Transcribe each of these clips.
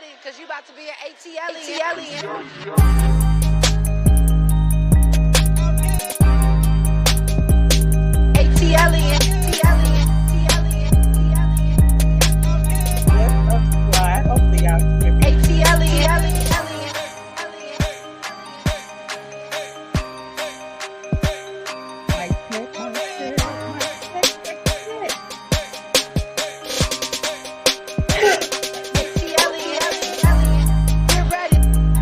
ready, because you about to be an ATLien. ATLien. Hopefully y'all can hear me. ATLien.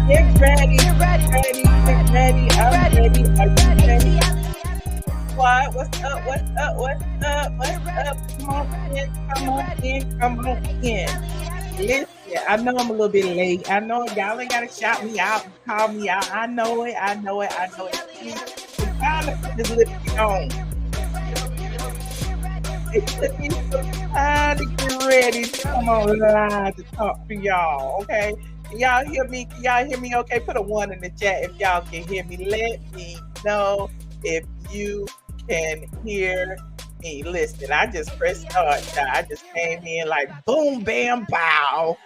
Get ready. I'm ready. Are you ready? What? What's up? Come on in. Listen, I know I'm a little bit late. I know y'all ain't gotta shout me out and call me out. I know it. It's time to put this lipstick on. It took me some time to get ready to come on live to talk to y'all, okay? Can y'all hear me? Okay? Put a 1 in the chat if y'all can hear me. Let me know if you can hear me. Listen, I just pressed start. I just came in like boom, bam, bow.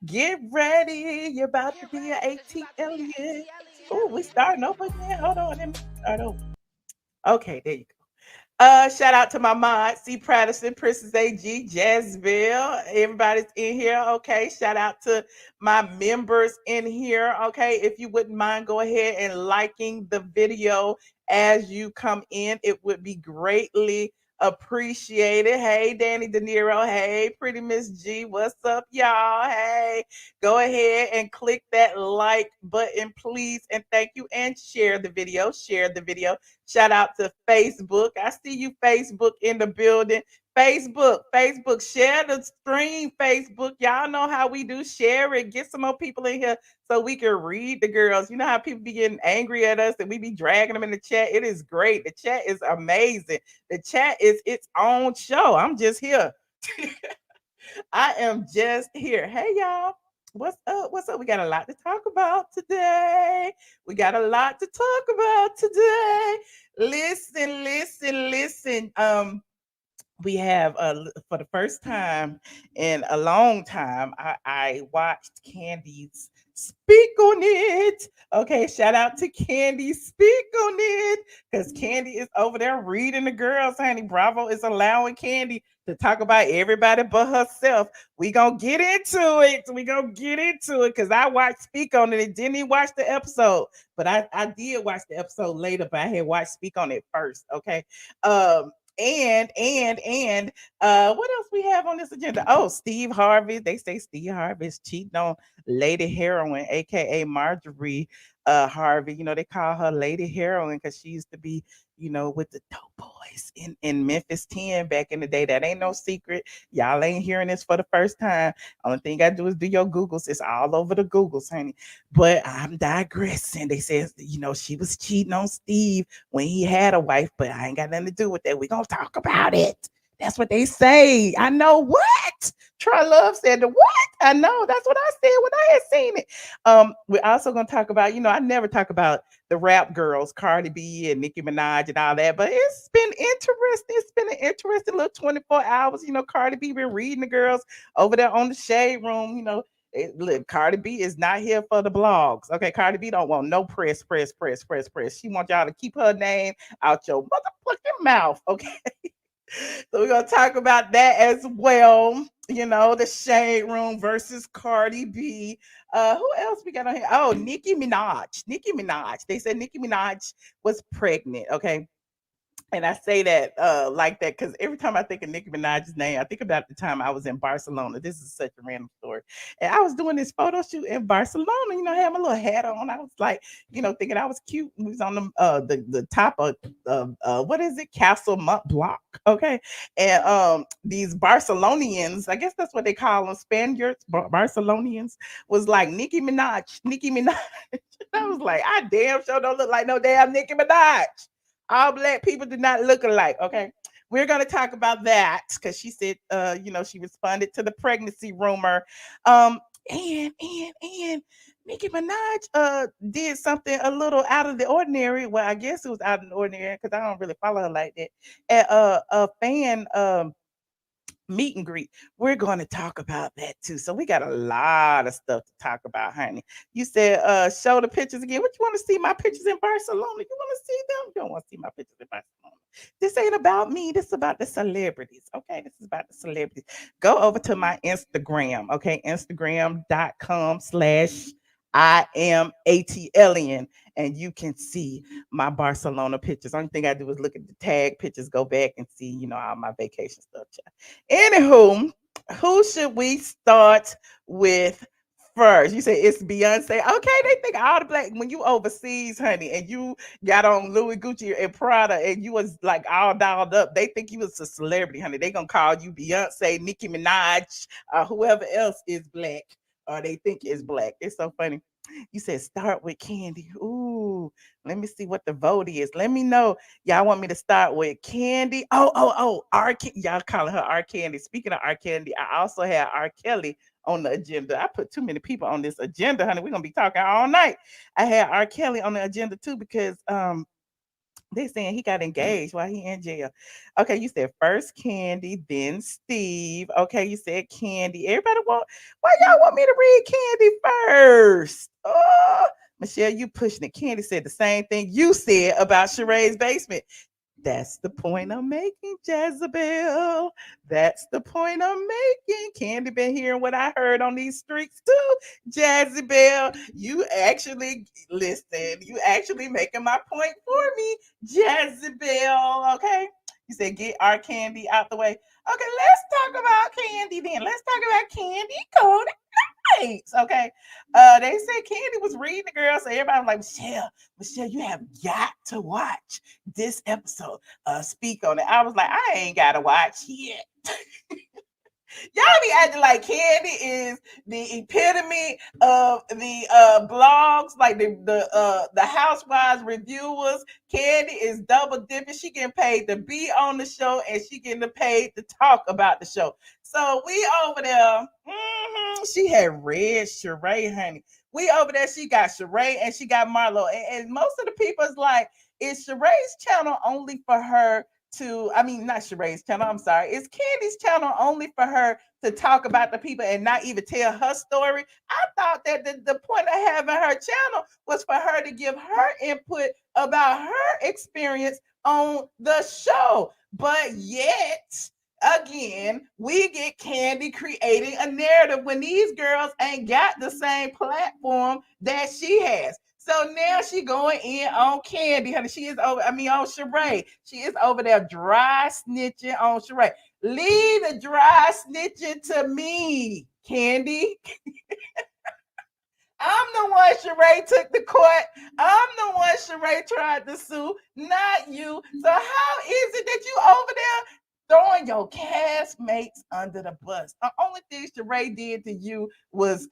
Get ready. You're about to be an ATLien. Oh, we starting over again. Hold on. Let me start over. Okay, there you go. Shout out to my mod, C. Patterson, Princess AG, Jazzville. Everybody's in here. Okay. Shout out to my members in here. Okay. If you wouldn't mind, go ahead and liking the video as you come in. It would be greatly appreciated. Hey, Danny De Niro. Hey, Pretty Miss G. What's up, y'all? Hey, go ahead and click that like button, please. And thank you. And share the video. Shout out to Facebook. I see you, Facebook, in the building. Facebook, share the stream, Facebook. Y'all know how we do. Share it. Get some more people in here so we can read the girls. You know how people be getting angry at us and we be dragging them in the chat? It is great. The chat is amazing. The chat is its own show. I'm just here. I am just here. Hey, y'all. What's up? We got a lot to talk about today. Listen. We have for the first time in a long time, I watched Kandi's Speak on It. Okay, shout out to Kandi. Speak on It, because Kandi is over there reading the girls, honey. Bravo is allowing Kandi to talk about everybody but herself. We gonna get into it. Because I watched Speak on It and didn't even watch the episode. But I did watch the episode later, but I had watched Speak on It first. Okay. And what else we have on this agenda? Oh, Steve Harvey. They say Steve Harvey is cheating on Lady Heroin, aka Marjorie Harvey. You know, they call her Lady Heroin because she used to be, you know, with the dope boys in Memphis 10 back in the day. That ain't no secret. Y'all ain't hearing this for the first time. Only thing I do is do your Googles. It's all over the Googles, honey. But I'm digressing. They said, you know, she was cheating on Steve when he had a wife, but I ain't got nothing to do with that. We're gonna talk about it. That's what they say. I know what Troy Love said. The what? I know. That's what I said when I had seen it. We're also gonna talk about, you know, I never talk about the rap girls, Cardi B and Nicki Minaj and all that, but it's been interesting. It's been an interesting little 24 hours. You know, Cardi B been reading the girls over there on the Shaderoom. You know, look, Cardi B is not here for the blogs. Okay, Cardi B don't want no press. She wants y'all to keep her name out your motherfucking mouth. Okay. So we're gonna talk about that as well. You know, the Shade Room versus Cardi B. Who else we got on here? Oh, Nicki Minaj. They said Nicki Minaj was pregnant. Okay. And I say that like that because every time I think of Nicki Minaj's name, I think about the time I was in Barcelona. This is such a random story. And I was doing this photo shoot in Barcelona. You know, I had my little hat on. I was like, you know, thinking I was cute. We was on the top of what is it, Castle Mont Block. Okay, and these Barcelonians, I guess that's what they call them, Spaniards, Barcelonians, was like Nicki Minaj. I was like, I damn sure don't look like no damn Nicki Minaj. All black people do not look alike. Okay. We're going to talk about that because she said, you know, she responded to the pregnancy rumor. And Nicki Minaj did something a little out of the ordinary. Well, I guess it was out of the ordinary because I don't really follow her like that. A fan meet and greet. We're going to talk about that too. So we got a lot of stuff to talk about, honey. You said show the pictures again. What you want to see my pictures in Barcelona? You want to see them? You don't want to see my pictures in Barcelona. This ain't about me. This is about the celebrities. Okay. This is about the celebrities. Go over to my Instagram. Okay. Instagram.com/. iamATLien, and you can see my Barcelona pictures. Only thing I do is look at the tag pictures, go back and see, all my vacation stuff. Anywho, who should we start with first? You say it's Beyonce. Okay, they think all the black when you overseas, honey, and you got on Louis Gucci and Prada and you was like all dolled up. They think you was a celebrity, honey. They gonna call you Beyonce, Nicki Minaj, whoever else is black or they think is black. It's so funny. You said start with Kandi. Ooh, let me see what the vote is. Let me know. Y'all want me to start with Kandi? Y'all calling her R. Candy. Speaking of R. Candy, I also had R. Kelly on the agenda. I put too many people on this agenda, honey. We're gonna be talking all night. I had R. Kelly on the agenda too because they saying he got engaged while he in jail. Okay, you said first Kandi, then Steve. Okay, you said Kandi. Everybody why y'all want me to read Kandi first? Oh, Michelle, you pushing it. Kandi said the same thing you said about Sheree's basement. That's the point I'm making, Jezebel. That's the point I'm making. Kandi been hearing what I heard on these streets too. Jezebel, you actually listen. You actually making my point for me, Jezebel. Okay. You said get our Kandi out the way. Okay, let's talk about Kandi then. Let's talk about Kandi Cody. Okay. They said Kandi was reading the girl, so everybody was like, Michelle, you have got to watch this episode. Speak on it. I was like, I ain't gotta watch yet. Y'all be acting like Kandi is the epitome of the blogs, like the housewives reviewers. Kandi is double dipping. She getting paid to be on the show and she getting paid to talk about the show. So we over there. She had read Sheree, honey. We over there. She got Sheree and she got Marlo. And most of the people is like, is Sheree's channel only for her not Sheree's channel, I'm sorry. It's Kandi's channel only for her to talk about the people and not even tell her story. I thought that the point of having her channel was for her to give her input about her experience on the show. But yet, again, we get Kandi creating a narrative when these girls ain't got the same platform that she has. So now she going in on Kandi, honey. She is on Sheree. She is over there dry snitching on Sheree. Leave the dry snitching to me, Kandi. I'm the one Sheree took to court. I'm the one Sheree tried to sue, not you. So how is it that you over there throwing your castmates under the bus? The only thing Sheree did to you was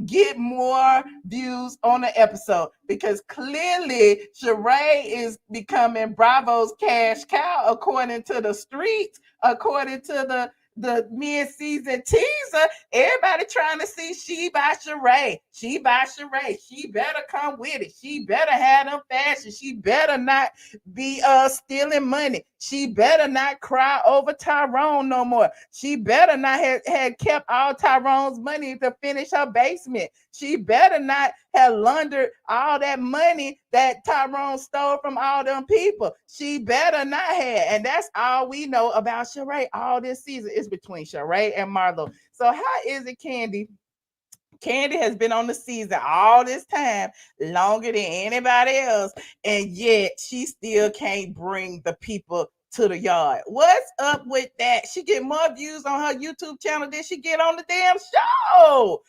get more views on the episode because clearly Sheree is becoming Bravo's cash cow according to the streets, according to the mid-season teaser. Everybody trying to see she by Sheree. She by Sheree. She better come with it. She better have them fashion. She better not be stealing money. She better not cry over Tyrone no more. She better not have kept all Tyrone's money to finish her basement. She better not have laundered all that money that Tyrone stole from all them people. She better not have. And that's all we know about Sheree all this season is between Sheree and Marlo. So how is it, Kandi? Kandi has been on the season all this time, longer than anybody else, and yet she still can't bring the people to the yard. What's up with that? She get more views on her YouTube channel than she get on the damn show.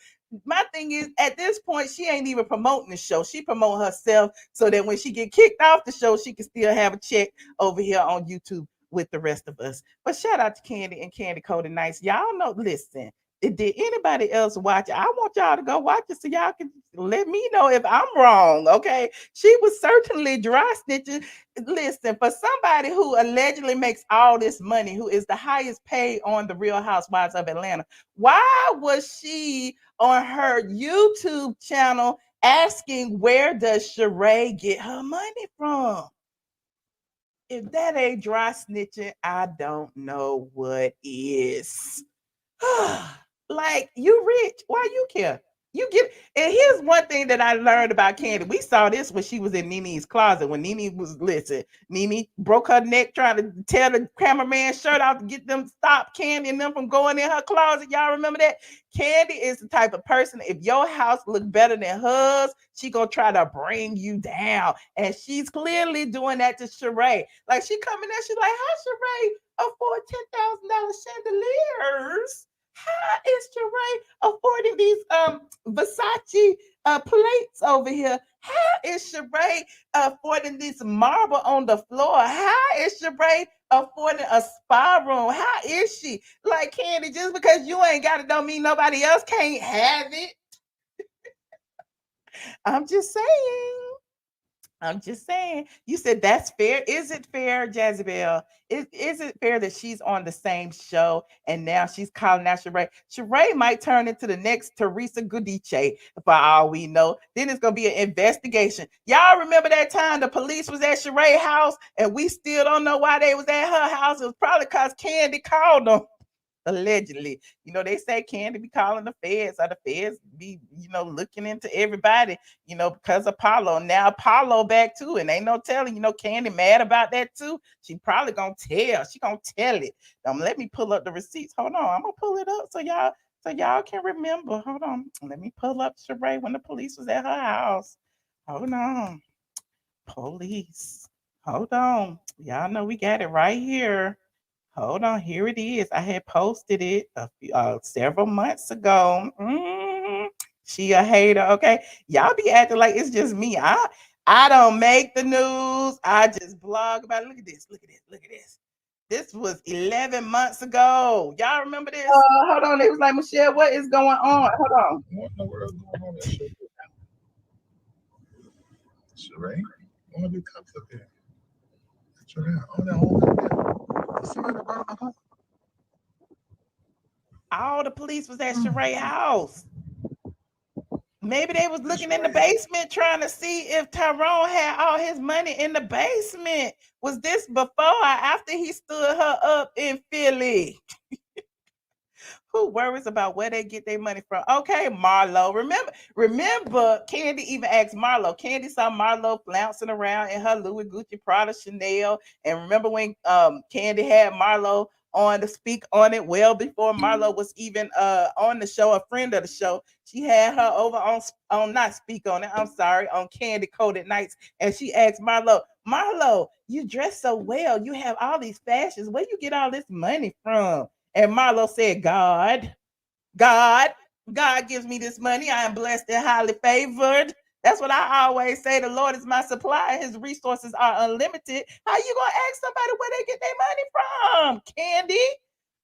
My thing is, at this point, she ain't even promoting the show. She promote herself so that when she get kicked off the show, she can still have a check over here on YouTube with the rest of us. But shout out to Kandi and Kandi Cody Nice. Y'all know, listen, did anybody else watch it? I want y'all to go watch it so y'all can let me know if I'm wrong. Okay. She was certainly dry snitching. Listen, for somebody who allegedly makes all this money, who is the highest paid on the Real Housewives of Atlanta, why was she on her YouTube channel asking where does Sheree get her money from? If that ain't dry snitching, I don't know what is. Like, you rich, why you care? You get, and here's one thing that I learned about Kandi. We saw this when she was in Nene's closet. When Nene was, listen, Nene broke her neck trying to tear the cameraman's shirt off to get them stop Kandi and them from going in her closet. Y'all remember that? Kandi is the type of person, if your house look better than hers, she gonna try to bring you down. And she's clearly doing that to Sheree. Like, she coming there, she's like, how Sheree afford $10,000 chandeliers? How is Sheree affording these Versace plates over here? How is Sheree affording this marble on the floor? How is Sheree affording a spa room? How is she? Like, Kandi, just because you ain't got it don't mean nobody else can't have it. I'm just saying. I'm just saying. You said that's fair. Is it fair, Jezebel? Is it fair that she's on the same show and now she's calling out Sheree? Sheree might turn into the next Teresa Giudice for all we know. Then it's gonna be an investigation. Y'all remember that time the police was at Sheree's house and we still don't know why they was at her house? It was probably because Kandi called them. Allegedly, they say Kandi be calling the feds, or the feds be, looking into everybody, because of Apollo. Now Apollo back too, and ain't no telling, Kandi mad about that too. She probably gonna tell. She gonna tell it. Let me pull up the receipts. Hold on, I'm gonna pull it up so y'all can remember. Hold on, let me pull up Sheree when the police was at her house. Hold on, police. Hold on, y'all know we got it right here. Hold on, here it is. I had posted it several months ago. She a hater, okay? Y'all be acting like it's just me. I don't make the news. I just blog about it. Look at this. Look at this. Look at this. This was 11 months ago. Y'all remember this? Hold on. It was like, Michelle, what is going on? Hold on. What in the world is going on? Sheree, one of the cups up here. Sheree, on that whole see what about all the police was at Sheree's house. Maybe they was looking in the basement trying to see if Tyrone had all his money in the basement. Was this before or after he stood her up in Philly? Who worries about where they get their money from? Okay, Marlo. Remember, Kandi even asked Marlo. Kandi saw Marlo flouncing around in her Louis Gucci Prada Chanel. And remember when Kandi had Marlo on to speak on it well before Marlo was even on the show, a friend of the show. She had her over on not speak on it, I'm sorry, on Kandi Coded Nights. And she asked Marlo, you dress so well. You have all these fashions. Where you get all this money from? And Marlo said, God gives me this money. I am blessed and highly favored. That's what I always say. The Lord is my supply. His resources are unlimited. How you gonna ask somebody where they get their money from, Kandi?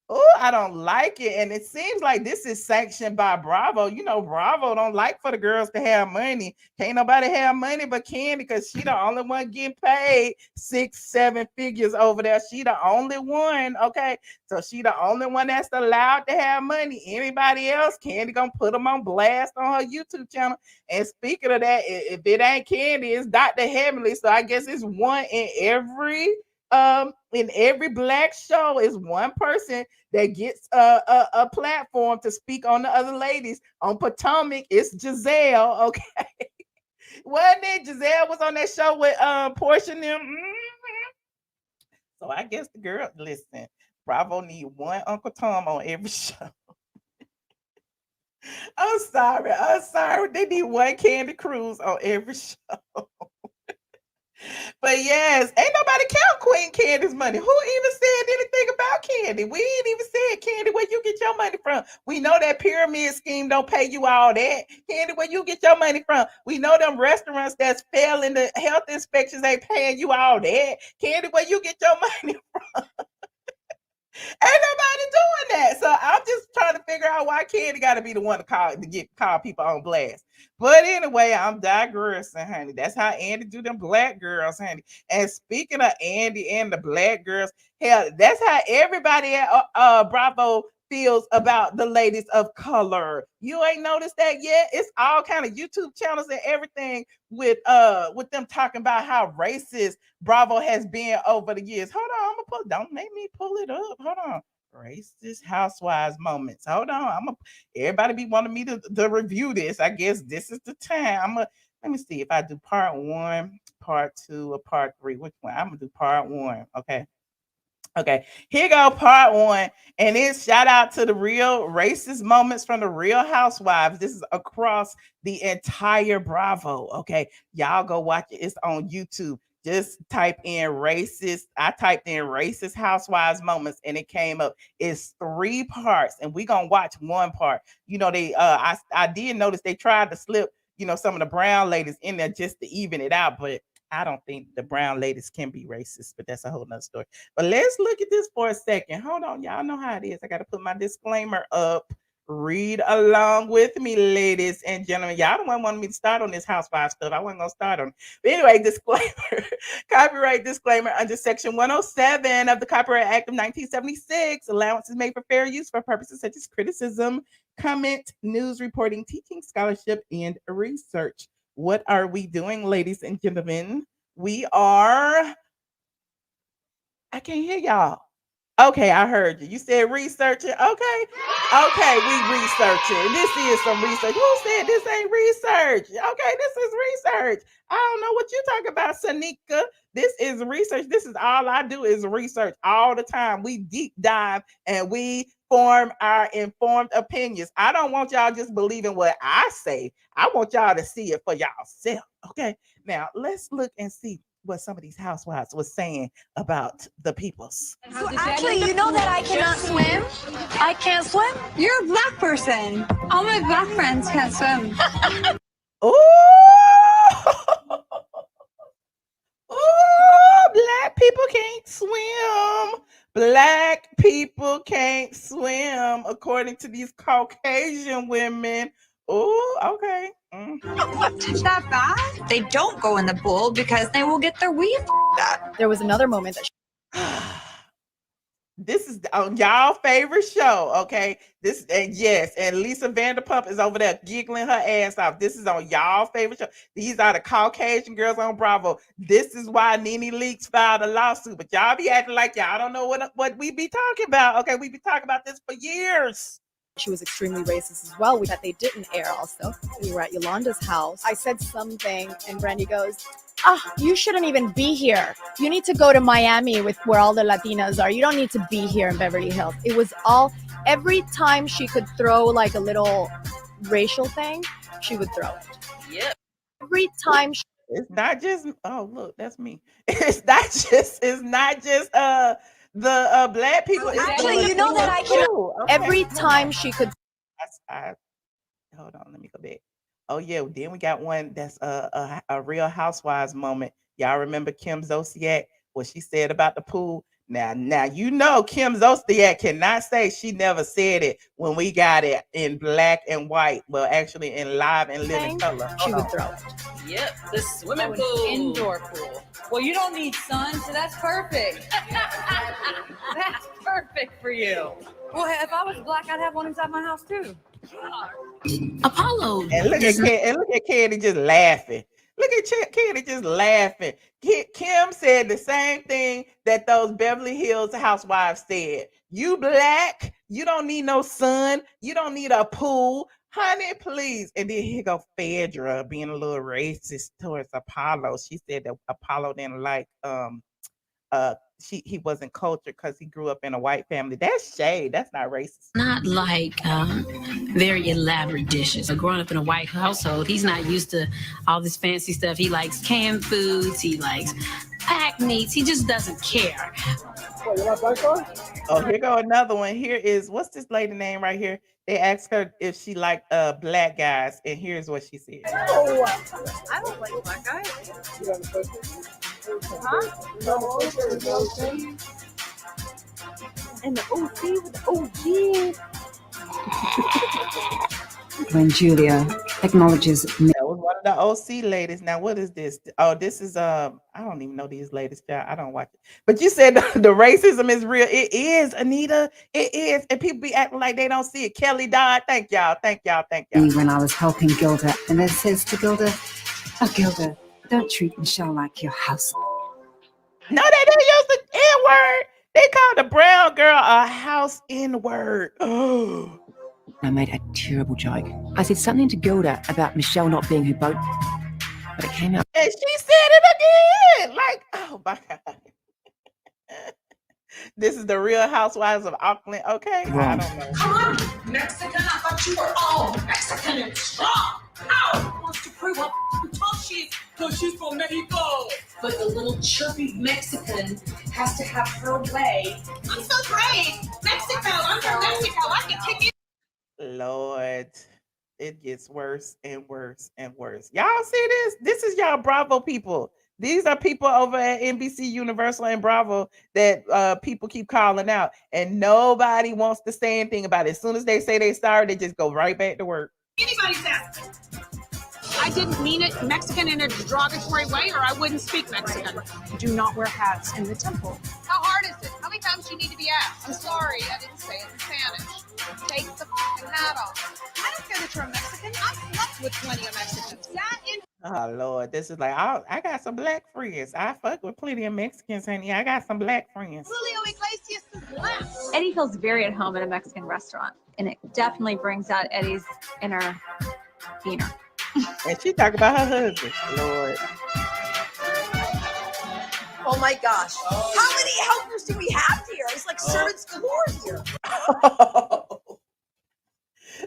Oh, I don't like it. And it seems like this is sanctioned by Bravo. Bravo don't like for the girls to have money. Can't nobody have money but Kandi, because she the only one getting paid 6-7 figures over there. She the only one, okay? So she the only one that's allowed to have money. Anybody else, Kandi gonna put them on blast on her YouTube channel. And speaking of that, if it ain't Kandi, it's Dr. Heavenly. So I guess it's one in every black show is one person that gets a platform to speak on the other ladies. On Potomac, it's Giselle, okay? Wasn't it? Giselle was on that show with Portia and them. So I guess the girl, listen, Bravo need one Uncle Tom on every show. I'm sorry. They need one Kandi Cruz on every show. But yes, ain't nobody count Queen Candy's money. Who even said anything about Kandi? We ain't even said, Kandi, where you get your money from? We know that pyramid scheme don't pay you all that. Kandi, where you get your money from? We know them restaurants that's failing the health inspections ain't paying you all that. Kandi, where you get your money from? Ain't nobody doing that. So I'm just trying to figure out why Kandi got to be the one to call people on blast. But anyway, I'm digressing, honey. That's how Andy do them black girls, honey. And speaking of Andy and the black girls, hell, that's how everybody at Bravo feels about the ladies of color. You ain't noticed that yet? It's all kind of YouTube channels and everything with them talking about how racist Bravo has been over the years. Hold on, I'm gonna don't make me pull it up. Hold on. Racist housewives moments. Hold on. Everybody be wanting me to review this. I guess this is the time. Let me see if I do part 1, part 2, or part 3. Which one? I'm gonna do part 1. Okay, here go part 1, and it's shout out to the real racist moments from the Real Housewives. This is across the entire Bravo. Okay, y'all go watch it. It's on YouTube. Just type in racist. I typed in racist housewives moments, and it came up. It's 3 parts, and we're gonna watch 1 part. You know, I did notice they tried to slip, some of the brown ladies in there just to even it out, but I don't think the brown ladies can be racist, but that's a whole nother story. But let's look at this for a second. Hold on. Y'all know how it is. I got to put my disclaimer up. Read along with me, ladies and gentlemen. Y'all don't want me to start on this housewife stuff. I wasn't going to start on it. But anyway, disclaimer. Copyright disclaimer under Section 107 of the Copyright Act of 1976. Allowance is made for fair use for purposes such as criticism, comment, news reporting, teaching, scholarship, and research. What are we doing, ladies and gentlemen? We are, I can't hear y'all. Okay, I heard you. You said researching. Okay, we researching. This is some research. Who said this ain't research? Okay, this is research. I don't know what you're talking about, Sanika. This is research. This is all I do is research all the time. We deep dive and we form our informed opinions. I don't want y'all just believing what I say. I want y'all to see it for yourself. Okay, now let's look and see what some of these housewives was saying about the peoples. So actually, you know that I cannot swim? I can't swim? You're a black person. All my black friends can't swim. Black people can't swim. Black people can't swim, according to these Caucasian women. Oh, okay. Is that bad? They don't go in the pool because they will get their weave up. There was another moment that this is on y'all favorite show, okay? This and Lisa Vanderpump is over there giggling her ass off. This is on y'all favorite show. These are the Caucasian girls on Bravo. This is why Nene Leakes filed a lawsuit, but y'all be acting like y'all don't know what we be talking about. Okay, we be talking about this for years. she was extremely racist as well, that they didn't air also. We were at Yolanda's house. I said something and Brandy goes, you shouldn't even be here. You need to go to Miami with where all the Latinas are. You don't need to be here in Beverly Hills. It was every time she could throw like a little racial thing, she would throw it. Yep. Every time it's not just, oh look, that's me. It's not just the black people. Actually, you know that I can. Okay. Every time she could. Hold on, let me go back. Oh yeah, then we got one that's a Real Housewives moment. Y'all remember Kim Zolciak, what she said about the pool? Now you know Kim Zolciak cannot say she never said it when we got it in black and white. Well, actually in live and living color. She would throw it. Yep, the swimming pool. Indoor pool. Well, you don't need sun, so that's perfect. That's perfect for you. Well, if I was black, I'd have one inside my house too. Apollo. And look at Kandi just laughing. Look at Kandi just laughing. Kim said the same thing that those Beverly Hills housewives said. You black, you don't need no sun, you don't need a pool. Honey, please. And then here go Phaedra being a little racist towards Apollo. She said that Apollo didn't like he wasn't cultured because he grew up in a white family. That's shade. That's not racist. Not like very elaborate dishes. Growing up in a white household, he's not used to all this fancy stuff. He likes canned foods. He likes packed meats. He just doesn't care. Oh, here go another one. Here is, what's this lady name right here? They asked her if she liked black guys, and here's what she said. Oh, I don't like black guys. And the OG with the OG. When Julia acknowledges that was one of the OC ladies. Now, what is this? Oh, this is I don't even know these ladies. Child. I don't watch it. But you said the racism is real. It is, Anita. It is, and people be acting like they don't see it. Kelly died. Thank y'all. Thank y'all. Thank y'all. When I was helping Gilda, and then says to Gilda, "Oh, Gilda, don't treat Michelle like your house." No, they didn't use the N-word. They called the brown girl a house N-word. Oh. I made a terrible joke. I said something to Gilda about Michelle not being her boat, but it came out. And she said it again. Like, oh my God. This is the Real Housewives of Auckland. Okay. I don't know. Come on, Mexican. I thought you were all Mexican and strong. Ow! Wants to prove how tough she is because she's from Mexico. But the little chirpy Mexican has to have her way. I'm so great. Mexico. I'm from Mexico. I can kick it. Lord, it gets worse and worse and worse. Y'all see this? This is y'all Bravo people. These are people over at NBC Universal and Bravo that people keep calling out, and nobody wants to say anything about it. As soon as they say they're sorry, they just go right back to work. Anybody's asking. I didn't mean it Mexican in a derogatory way, or I wouldn't speak Mexican. Do not wear hats in the temple. How hard is it? How many times do you need to be asked? I'm sorry, I didn't say it in Spanish. Take the hat off. I don't care that you're a Mexican. I've slept with plenty of Mexicans. That in Oh Lord, this is like I got some black friends. I fuck with plenty of Mexicans, honey. I got some black friends. Julio Iglesias is black. Eddie feels very at home at a Mexican restaurant, and it definitely brings out Eddie's inner beaner. And she talk about her husband. Lord. Oh my gosh. How many helpers do we have here? It's like servants galore here.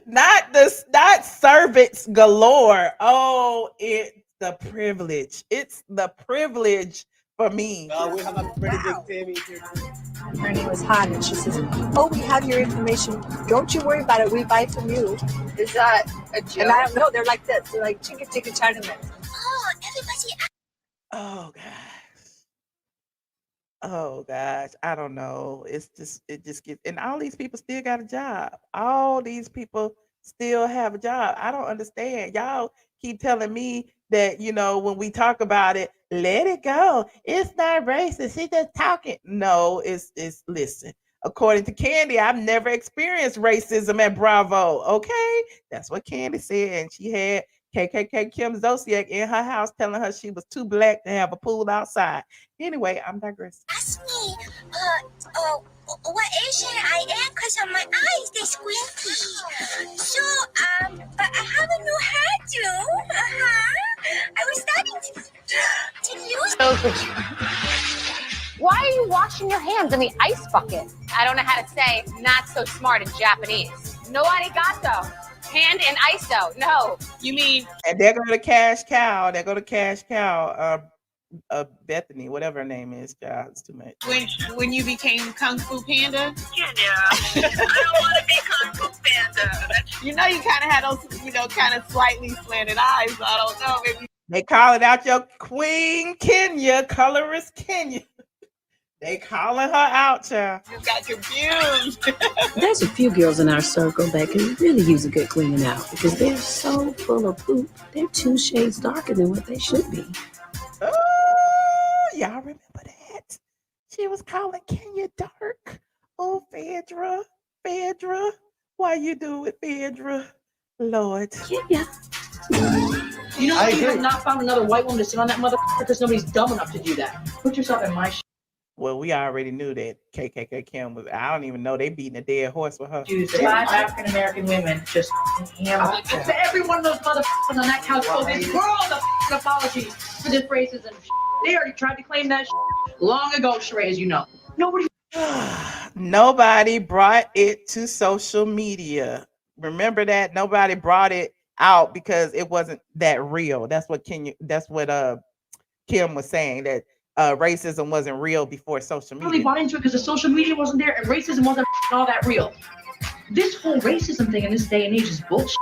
Not servants galore. Oh, it's the privilege. It's the privilege for me. We have a pretty big team here. Her name was Han, and she says, "Oh, we have your information. Don't you worry about it. We buy from you." Is that a joke? And I don't know. They're like this. They're like chicka chicka Chinamen. Oh, everybody. Oh gosh. Oh gosh. I don't know. It just gets, and all these people still got a job. All these people still have a job. I don't understand. Y'all keep telling me that, when we talk about it, let it go. It's not racist. She just talking. No, it's listen. According to Kandi, I've never experienced racism at Bravo. Okay, that's what Kandi said, and she had KKK Kim Zolciak in her house telling her she was too black to have a pool outside. Anyway, I'm digressing. Ask me, what Asian I am because of my eyes, they squinty. So, but I have a new hairdo. I was starting to use. Why are you washing your hands in the ice bucket? I don't know how to say not so smart in Japanese. No arigato. Hand in ISO. No. You mean? And they're going to Cash Cow. They're going to Cash Cow. Bethany, whatever her name is, child. It's too much. When you became Kung Fu Panda? Yeah. I don't want to be Kung Fu Panda. You kind of had those, kind of slightly slanted eyes. So I don't know. Maybe. They calling out your queen, Kenya, colorist Kenya. They calling her out, child. You got confused. There's a few girls in our circle that can really use a good cleaning out because they're so full of poop. They're 2 shades darker than what they should be. Oh, y'all remember that? She was calling Kenya dark. Oh, Phaedra. Why you do it, Phaedra? Lord. Yeah. You have not found another white woman to sit on that motherfucker because nobody's dumb enough to do that. Put yourself in my Well, we already knew that KKK Kim was. I don't even know they beating a dead horse with her. Dude, 5 African American women just hammered. To every one of those motherfuckers on that couch, this world of apology for this racism. They already tried to claim that long ago, Sheree, as you know. Nobody brought it to social media. Remember that? Nobody brought it out because it wasn't that real. That's what Kim was saying, that racism wasn't real before social media. Really bought into it because the social media wasn't there and racism wasn't all that real. This whole racism thing in this day and age is bullshit.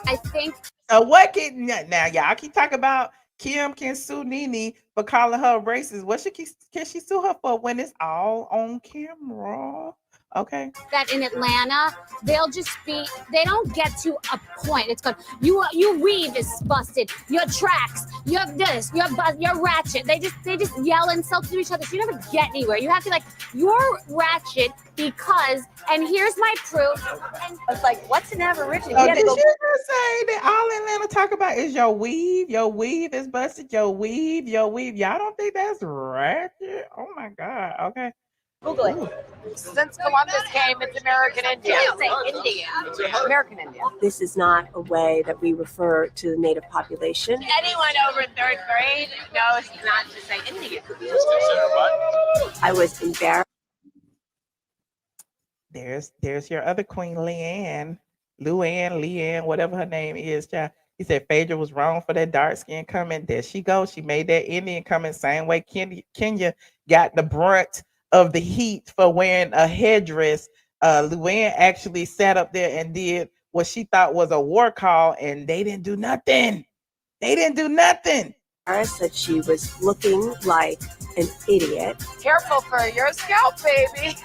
I think. What can now? Y'all keep talking about Kim can sue Nene for calling her racist. What can she sue her for when it's all on camera? Okay. That in Atlanta, they'll just be, they don't get to a point. It's good. Your weave is busted. Your tracks, your this, your ratchet. They just yell insults to each other. So you never get anywhere. You have to you're ratchet because, and here's my proof. And it's like, what's an average? Oh, did you just say that all Atlanta talk about is your weave? Your weave is busted. Your weave. Y'all don't think that's ratchet? Oh my God. Okay. Google it. Since Columbus came, it's American India. Say India. American India. This is not a way that we refer to the native population. Anyone over 3rd grade knows not to say India. I was embarrassed. There's your other queen, Leanne, whatever her name is. Child. He said Phaedra was wrong for that dark skin comment. There she goes. She made that Indian comment same way Kenya got the brunt of the heat for wearing a headdress. Luann actually sat up there and did what she thought was a war call, and they didn't do nothing. Embarrassed that she was looking like an idiot. Careful for your scalp, baby.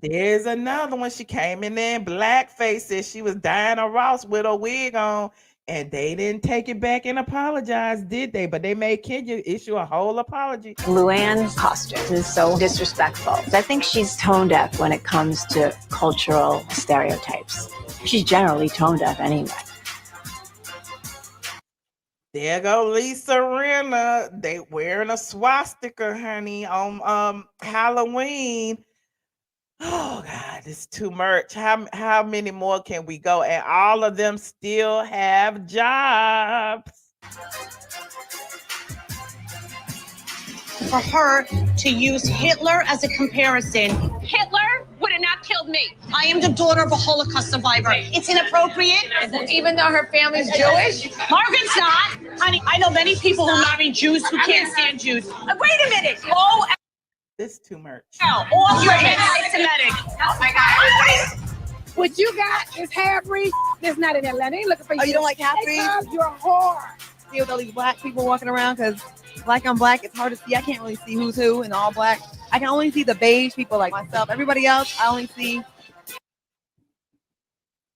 There's another one. She came in there in blackface, said she was Diana Ross with a wig on, and they didn't take it back and apologize, did they? But they made Kenya issue a whole apology. Luann's costume is so disrespectful. I think she's tone deaf when it comes to cultural stereotypes. She's generally tone deaf anyway. There go Lisa Rinna. They wearing a swastika, honey, on Halloween. Oh God, it's too much. How many more can we go? And all of them still have jobs. For her to use Hitler as a comparison. Hitler would have not killed me. I am the daughter of a Holocaust survivor. It's inappropriate. Even though her family's Jewish? Margaret's not. Honey, I know many people who marry Jews who can't stand Jews. Wait a minute. Oh, this is too much. All your anti-Semitic. Oh my God. What you got is half-breed. It's not in Atlanta. They ain't looking for you. Oh, you don't like half-breed? You're a whore. See with all these black people walking around, because black on black, it's hard to see. I can't really see who's who in all black. I can only see the beige people like myself. Everybody else, I only see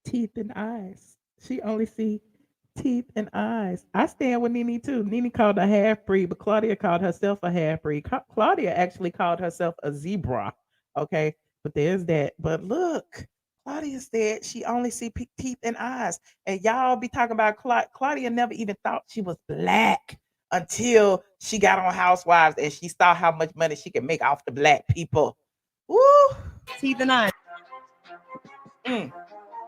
teeth and eyes. She only see teeth and eyes. I stand with Nene too. Nene called her half-breed, but Claudia called herself a half-breed. Claudia actually called herself a zebra. Okay, but there's that. But look, Claudia said she only see teeth and eyes. And y'all be talking about Claudia never even thought she was black until she got on Housewives and she saw how much money she could make off the black people. Woo! teeth and eyes.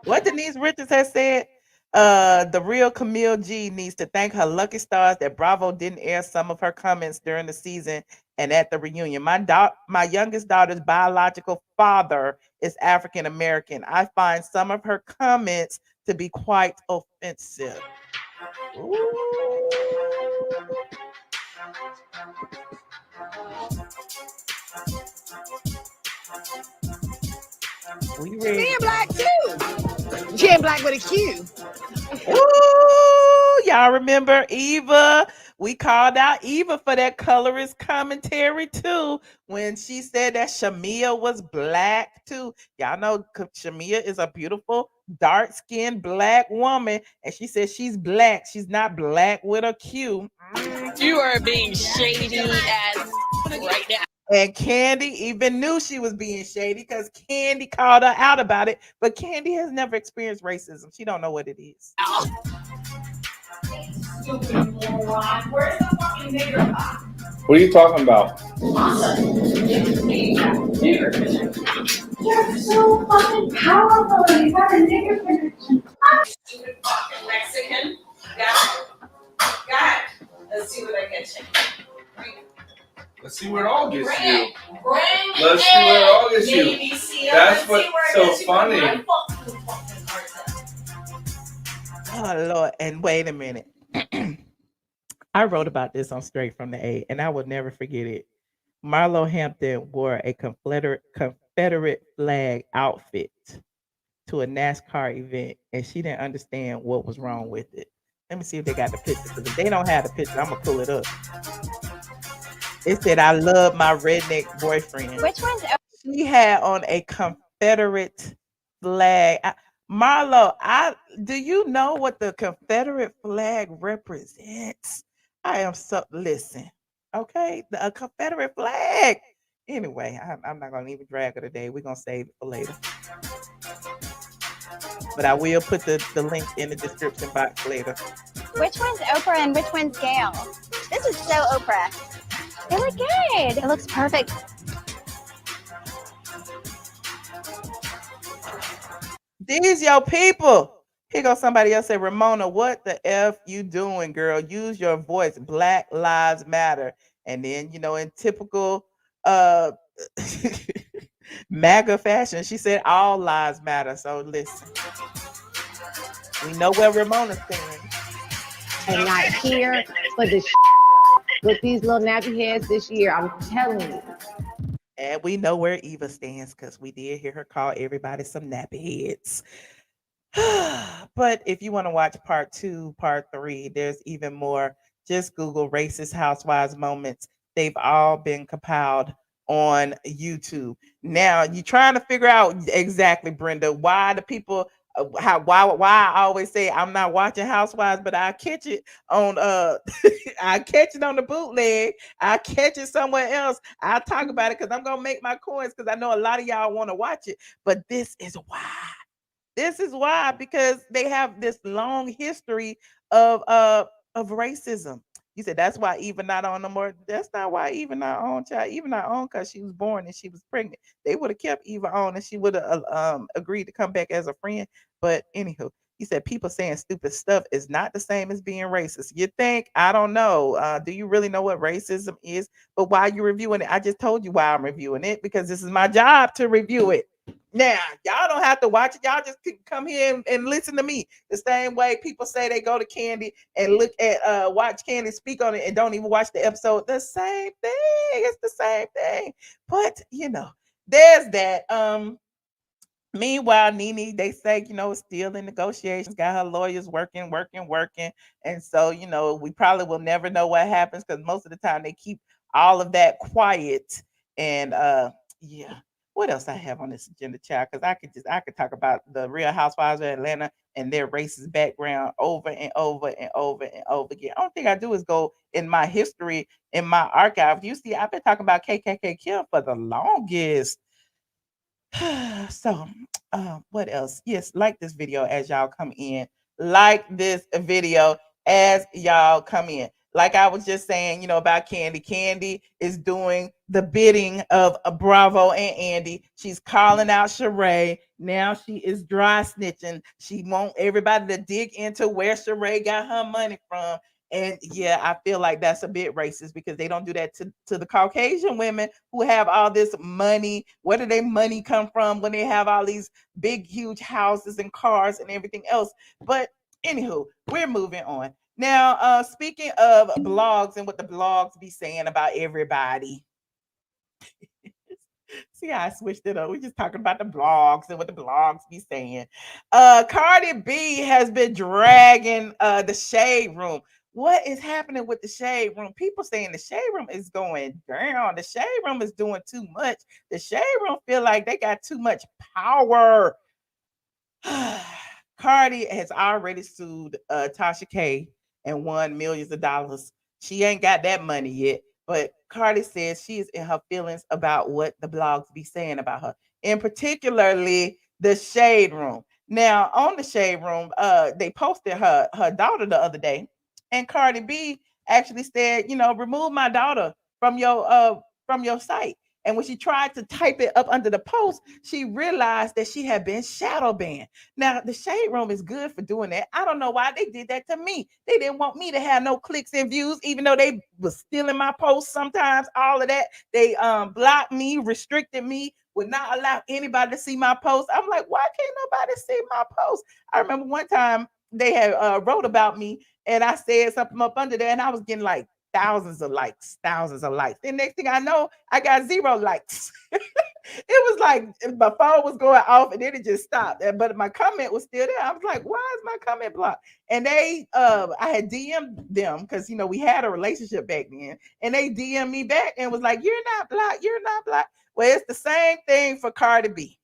What Denise Richards has said, the real Camille G needs to thank her lucky stars that Bravo didn't air some of her comments during the season and at the reunion. My youngest daughter's biological father is African American. I find some of her comments to be quite offensive. Ooh. We ready? She black too. She ain't black with a Q. Ooh, y'all remember Eva? We called out Eva for that colorist commentary too when she said that Shamia was black too. Y'all know Shamia is a beautiful dark-skinned black woman, and she said she's black. She's not black with a Q. You are being shady as right now. And Kandi even knew she was being shady because Kandi called her out about it. But Kandi has never experienced racism. She don't know what it is. What are you talking about? You're so fucking powerful. You have a nigger connection. Stupid fucking Mexican. Got it. Let's see what I get you. Let's see where it all gets Bring you. it. Bring Let's see where it all gets you. ABC. That's what's so funny. Oh, Lord. And wait a minute. I wrote about this on Straight from the A, and I will never forget it. Marlo Hampton wore a Confederate flag outfit to a NASCAR event, and she didn't understand what was wrong with it. Let me see if they got the picture. Because if they don't have the picture, I'm going to pull it up. It said, I love my redneck boyfriend. Which one's She had on a Confederate flag. Marlo, do you know what the Confederate flag represents? I am so listen, okay? A Confederate flag. Anyway, I'm not gonna even drag her today. We're gonna save it for later. But I will put the link in the description box later. Which one's Oprah and which one's Gail? This is so Oprah. They look good. It looks perfect. These your people. Here goes somebody else say, Ramona, what the F you doing, girl? Use your voice. Black Lives Matter. And then, in typical MAGA fashion, she said all lives matter. So listen. We know where Ramona stands. And not here for the with these little nappy heads this year. I'm telling you. And we know where Eva stands because we did hear her call everybody some nappy heads. But if you want to watch part 2, part 3, there's even more. Just Google racist housewives moments. They've all been compiled on YouTube. Now you're trying to figure out exactly, Brenda, why the people why I always say I'm not watching Housewives, but I catch it on I catch it on the bootleg. I catch it somewhere else. I'll talk about it because I'm gonna make my coins because I know a lot of y'all want to watch it. But this is why. This is why, because they have this long history of racism. You said that's why Eva not on no more. That's not why Eva not on, child. Eva not on because she was born and she was pregnant. They would have kept Eva on and she would have agreed to come back as a friend. But anywho, he said people saying stupid stuff is not the same as being racist. You think? I don't know. Do you really know what racism is? But why you reviewing it? I just told you why I'm reviewing it because this is my job to review it. Now, y'all don't have to watch it. Y'all just come here and listen to me. The same way people say they go to Kandi and look at watch Kandi speak on it and don't even watch the episode. The same thing. It's the same thing. But there's that. Meanwhile, Nene, they say, still in negotiations, got her lawyers working. And so, we probably will never know what happens because most of the time they keep all of that quiet. And yeah. What else I have on this agenda, child? Because I could talk about the Real Housewives of Atlanta and their racist background over and over and over and over again. Only thing I do is go in my history, in my archive. You see, I've been talking about KKK Kim for the longest. So, what else? Yes, like this video as y'all come in. Like this video as y'all come in. Like I was just saying, about Kandi. Kandi is doing the bidding of Bravo and Andy. She's calling out Sheree. Now she is dry snitching. She want everybody to dig into where Sheree got her money from. And yeah, I feel like that's a bit racist because they don't do that to the Caucasian women who have all this money. Where do their money come from when they have all these big, huge houses and cars and everything else? But anywho, we're moving on. Now, speaking of blogs and what the blogs be saying about everybody. See how I switched it up. We're just talking about the blogs and what the blogs be saying. Cardi B has been dragging the Shade Room. What is happening with the Shade Room? People saying the Shade Room is going down. The Shade Room is doing too much. The Shade Room feel like they got too much power. Cardi has already sued Tasha K and won millions of dollars. She ain't got that money yet, but Cardi says she is in her feelings about what the blogs be saying about her, and particularly the Shade Room. Now, on the Shade Room, they posted her daughter the other day, and Cardi B actually said, remove my daughter from your site. And when she tried to type it up under the post, she realized that she had been shadow banned. Now, the Shade Room is good for doing that. I don't know why they did that to me. They didn't want me to have no clicks and views, even though they was stealing my posts sometimes, all of that. They blocked me, restricted me, would not allow anybody to see my posts. I'm like, why can't nobody see my posts? I remember one time they had wrote about me and I said something up under there and I was getting like thousands of likes. The next thing I know, I got 0 likes. was like my phone was going off and then it just stopped. But my comment was still there. I was like, why is my comment blocked? And they I had DM'd them because we had a relationship back then, and they DM'd me back and was like, you're not blocked, you're not blocked. Well, it's the same thing for Cardi B.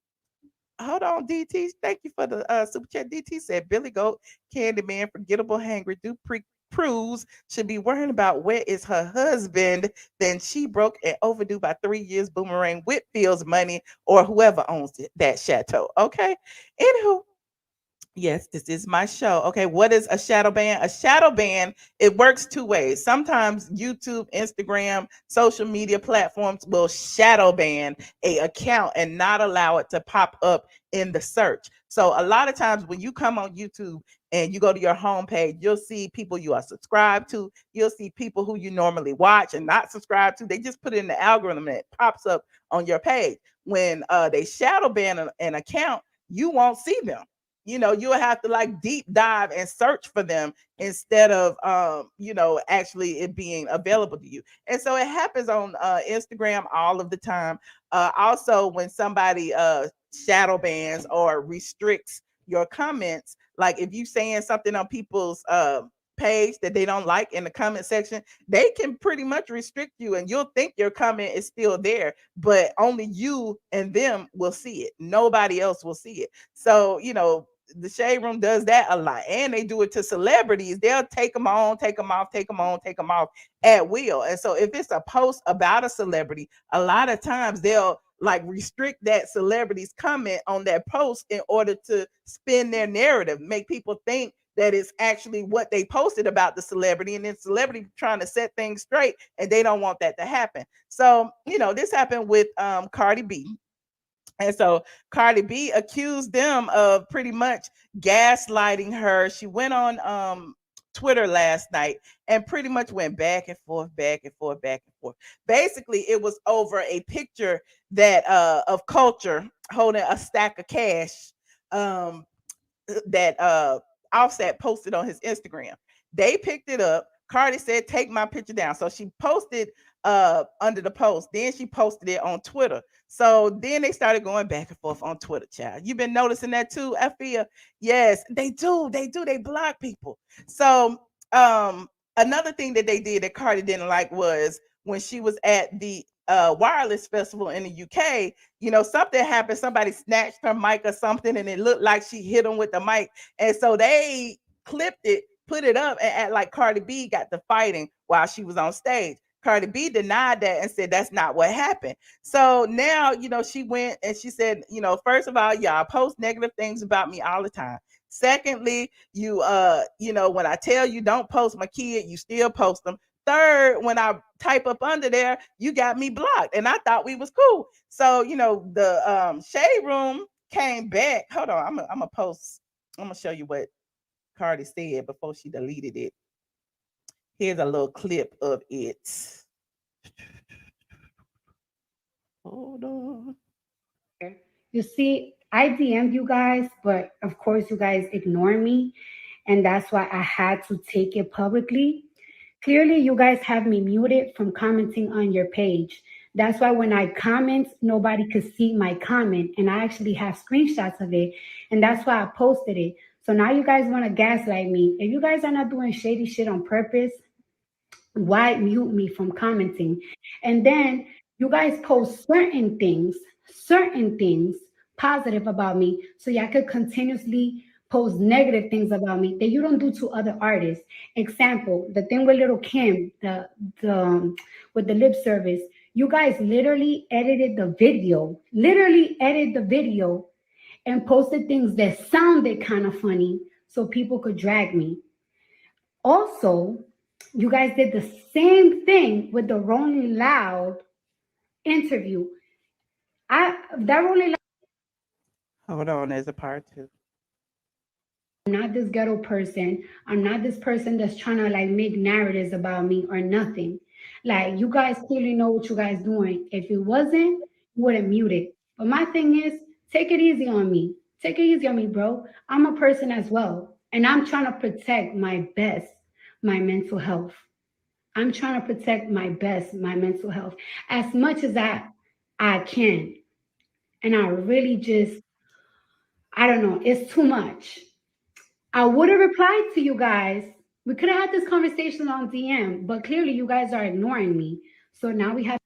Hold on, DT. Thank you for the super chat. DT said Billy Goat, Candyman, Forgettable, Hangry, Proves should be worrying about where is her husband. Then she broke and overdue by 3 years. Boomerang Whitfield's money or whoever owns that chateau. Okay. Anywho, yes, this is my show. Okay, what is a shadow ban? A shadow ban, it works two ways. Sometimes YouTube, Instagram, social media platforms will shadow ban a account and not allow it to pop up in the search. So a lot of times when you come on YouTube and you go to your homepage, you'll see people you are subscribed to. You'll see people who you normally watch and not subscribe to. They just put it in the algorithm and it pops up on your page. When they shadow ban an account, you won't see them. You'll have to like deep dive and search for them instead of actually it being available to you. And so it happens on Instagram all of the time. Also, when somebody shadow bans or restricts your comments, like if you saying something on people's page that they don't like in the comment section, they can pretty much restrict you and you'll think your comment is still there, but only you and them will see it. Nobody else will see it. So, the Shade Room does that a lot, and they do it to celebrities. They'll take them on, take them off, take them on, take them off at will. And so if it's a post about a celebrity, a lot of times they'll like restrict that celebrity's comment on that post in order to spin their narrative, make people think that it's actually what they posted about the celebrity, and then celebrity trying to set things straight, and they don't want that to happen. So, this happened with Cardi B. And so Cardi B accused them of pretty much gaslighting her. She went on Twitter last night and pretty much went back and forth, back and forth, back and forth. Basically, it was over a picture that of Culture holding a stack of cash that Offset posted on his Instagram. They picked it up. Cardi said, take my picture down. So she posted under the post. Then she posted it on Twitter. So then they started going back and forth on Twitter, child. You've been noticing that too, Afia? Yes, they do. They block people. So another thing that they did that Cardi didn't like was when she was at the wireless festival in the UK, something happened. Somebody snatched her mic or something, and it looked like she hit him with the mic. And so they clipped it, put it up, and act like Cardi B got the fighting while she was on stage. Cardi B denied that and said that's not what happened. So now, she went and she said, first of all, y'all post negative things about me all the time. Secondly, you when I tell you don't post my kid, you still post them. Third, when I type up under there, you got me blocked, and I thought we was cool. So, the Shade Room came back. Hold on, I'm gonna post. I'm gonna show you what Cardi said before she deleted it. Here's a little clip of it. Hold on. You see, I DM'd you guys, but of course you guys ignore me. And that's why I had to take it publicly. Clearly, you guys have me muted from commenting on your page. That's why when I comment, nobody could see my comment. And I actually have screenshots of it. And that's why I posted it. So now you guys want to gaslight me. If you guys are not doing shady shit on purpose, why mute me from commenting? And then you guys post certain things positive about me, so y'all could continuously post negative things about me that you don't do to other artists. Example, the thing with Little Kim, the with the lip service, you guys literally edited the video and posted things that sounded kind of funny so people could drag me. Also, you guys did the same thing with the Rolling Loud interview. Hold on, there's a part two. I'm not this ghetto person. I'm not this person that's trying to like make narratives about me or nothing. Like, you guys clearly know what you guys doing. If it wasn't, you wouldn't mute it. But my thing is, take it easy on me. Take it easy on me, bro. I'm a person as well. And I'm trying to protect my mental health. I'm trying to protect my mental health as much as I can. And I really just, I don't know, it's too much. I would have replied to you guys. We could have had this conversation on DM, but clearly you guys are ignoring me. So now we have.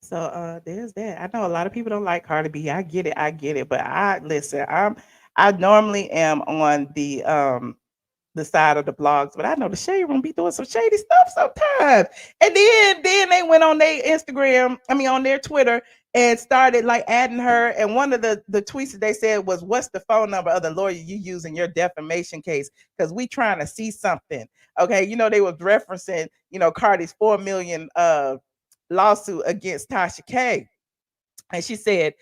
So there's that. I know a lot of people don't like Cardi B. I get it. But I listen, I normally am on the side of the blogs, but I know the shade room be doing some shady stuff sometimes. And then they went on their Instagram, on their Twitter, and started like adding her. And one of the tweets that they said was, "What's the phone number of the lawyer you use in your defamation case? Because we trying to see something." Okay, they was referencing, Cardi's 4 million lawsuit against Tasha K. And she said,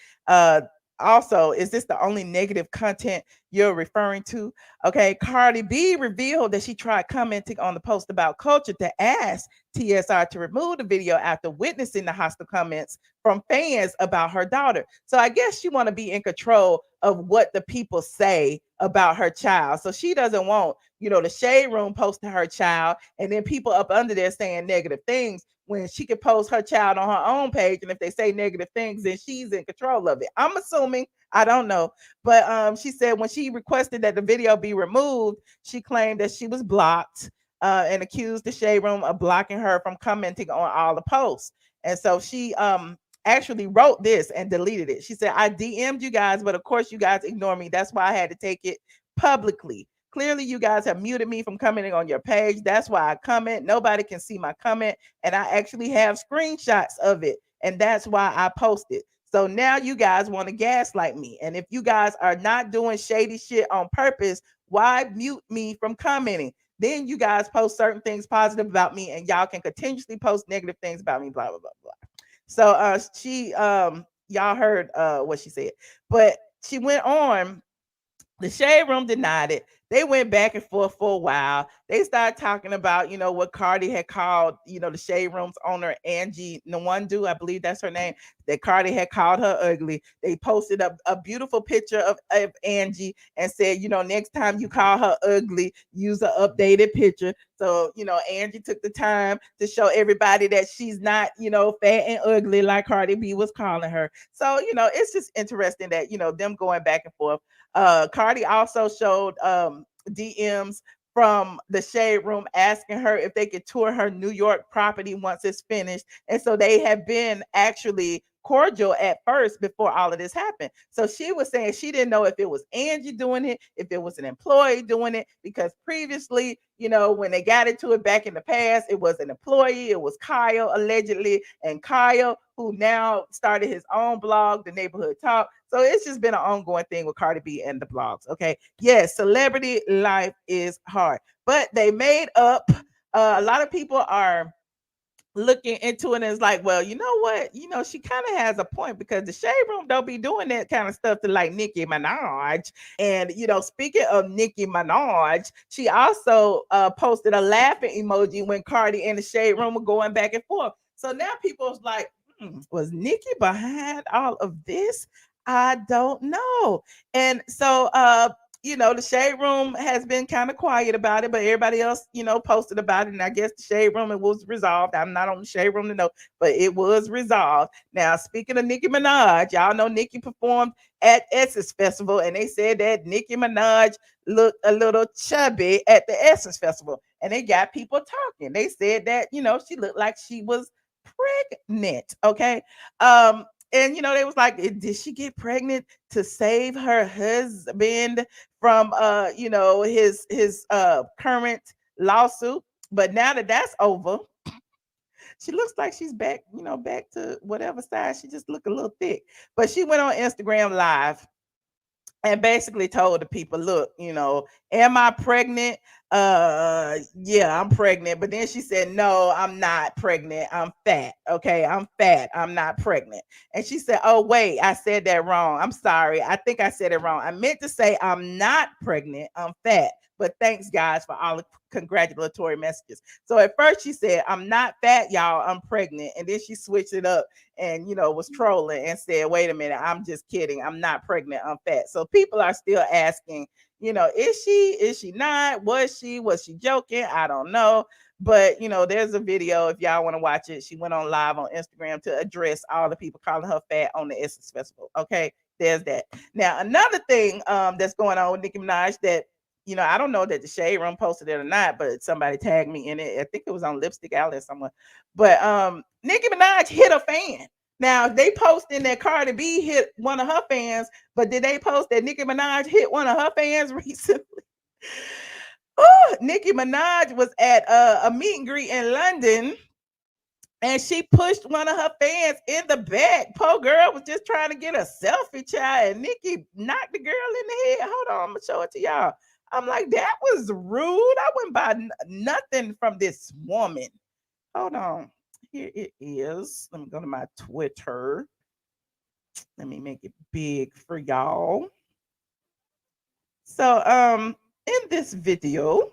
also, is this the only negative content you're referring to? Okay, Cardi B revealed that she tried commenting on the post about culture to ask TSR to remove the video after witnessing the hostile comments from fans about her daughter. So I guess she want to be in control of what the people say about her child. So she doesn't want, the shade room posting her child and then people up under there saying negative things, when she could post her child on her own page, and if they say negative things, then she's in control of it. I'm assuming, I don't know, but she said when she requested that the video be removed, she claimed that she was blocked and accused the shade room of blocking her from commenting on all the posts. And so she actually wrote this and deleted it. She said, "I DM'd you guys, but of course you guys ignore me. That's why I had to take it publicly. Clearly, you guys have muted me from commenting on your page. That's why I comment. Nobody can see my comment. And I actually have screenshots of it. And that's why I posted. So now you guys want to gaslight me. And if you guys are not doing shady shit on purpose, why mute me from commenting? Then you guys post certain things positive about me, and y'all can continuously post negative things about me, blah, blah, blah, blah." So she, y'all heard what she said. But she went on. The shade room denied it. They went back and forth for a while. They started talking about, what Cardi had called, the shade room's owner, Angie Nwandu, I believe that's her name, that Cardi had called her ugly. They posted a beautiful picture of Angie and said, next time you call her ugly, use an updated picture. So, Angie took the time to show everybody that she's not, fat and ugly like Cardi B was calling her. So, it's just interesting that, them going back and forth. Cardi also showed DMs from the shade room asking her if they could tour her New York property once it's finished. And so they have been actually cordial at first before all of this happened. So she was saying she didn't know if it was Angie doing it, if it was an employee doing it, because previously, when they got into it back in the past, it was an employee, it was Kyle allegedly, and Kyle, who now started his own blog, The Neighborhood Talk. So it's just been an ongoing thing with Cardi B and the blogs. Okay. Yes, celebrity life is hard, but they made up. A lot of people are looking into it and it's like, well, you know what? She kind of has a point, because the shade room don't be doing that kind of stuff to like Nicki Minaj. And speaking of Nicki Minaj, she also posted a laughing emoji when Cardi and the shade room were going back and forth. So now people's like, was Nicki behind all of this? I don't know. And so the shade room has been kind of quiet about it, but everybody else, posted about it. And I guess the shade room, it was resolved. I'm not on the shade room to know, but it was resolved. Now, speaking of Nicki Minaj, y'all know Nicki performed at Essence Festival, and they said that Nicki Minaj looked a little chubby at the Essence Festival, and they got people talking. They said that, she looked like she was pregnant. Okay. And they was like, did she get pregnant to save her husband from his current lawsuit? But now that that's over, she looks like she's back, back to whatever size. She just look a little thick. But she went on Instagram Live and basically told the people, look, am I pregnant? Yeah, I'm pregnant. But then she said, no, I'm not pregnant. I'm fat. Okay, I'm fat. I'm not pregnant. And she said, oh, wait, I said that wrong. I'm sorry. I think I said it wrong. I meant to say I'm not pregnant. I'm fat. But thanks, guys, for all the congratulatory messages. So at first she said, I'm not fat, y'all. I'm pregnant. And then she switched it up and, was trolling and said, wait a minute, I'm just kidding. I'm not pregnant. I'm fat. So people are still asking, You know, is she not? Was she joking? I don't know. But you know, there's a video if y'all want to watch it. She went on live on Instagram to address all the people calling her fat on the Essence Festival. Okay, there's that. Now, another thing that's going on with Nicki Minaj that, you know, I don't know that the Shade Room posted it or not, but somebody tagged me in it. I think it was on Lipstick Alley somewhere. But Nicki Minaj hit a fan. Now they posting that Cardi B hit one of her fans, but did they post that Nicki Minaj hit one of her fans recently? Oh, Nicki Minaj was at a meet and greet in London, and she pushed one of her fans in the back. Poor girl was just trying to get a selfie, child, and Nicki knocked the girl in the head. Hold on, I'm gonna show it to y'all. I'm like, that was rude. I wouldn't buy nothing from this woman. Hold on. Here it is. Let me go to my Twitter. Let me make it big for y'all. So, in this video,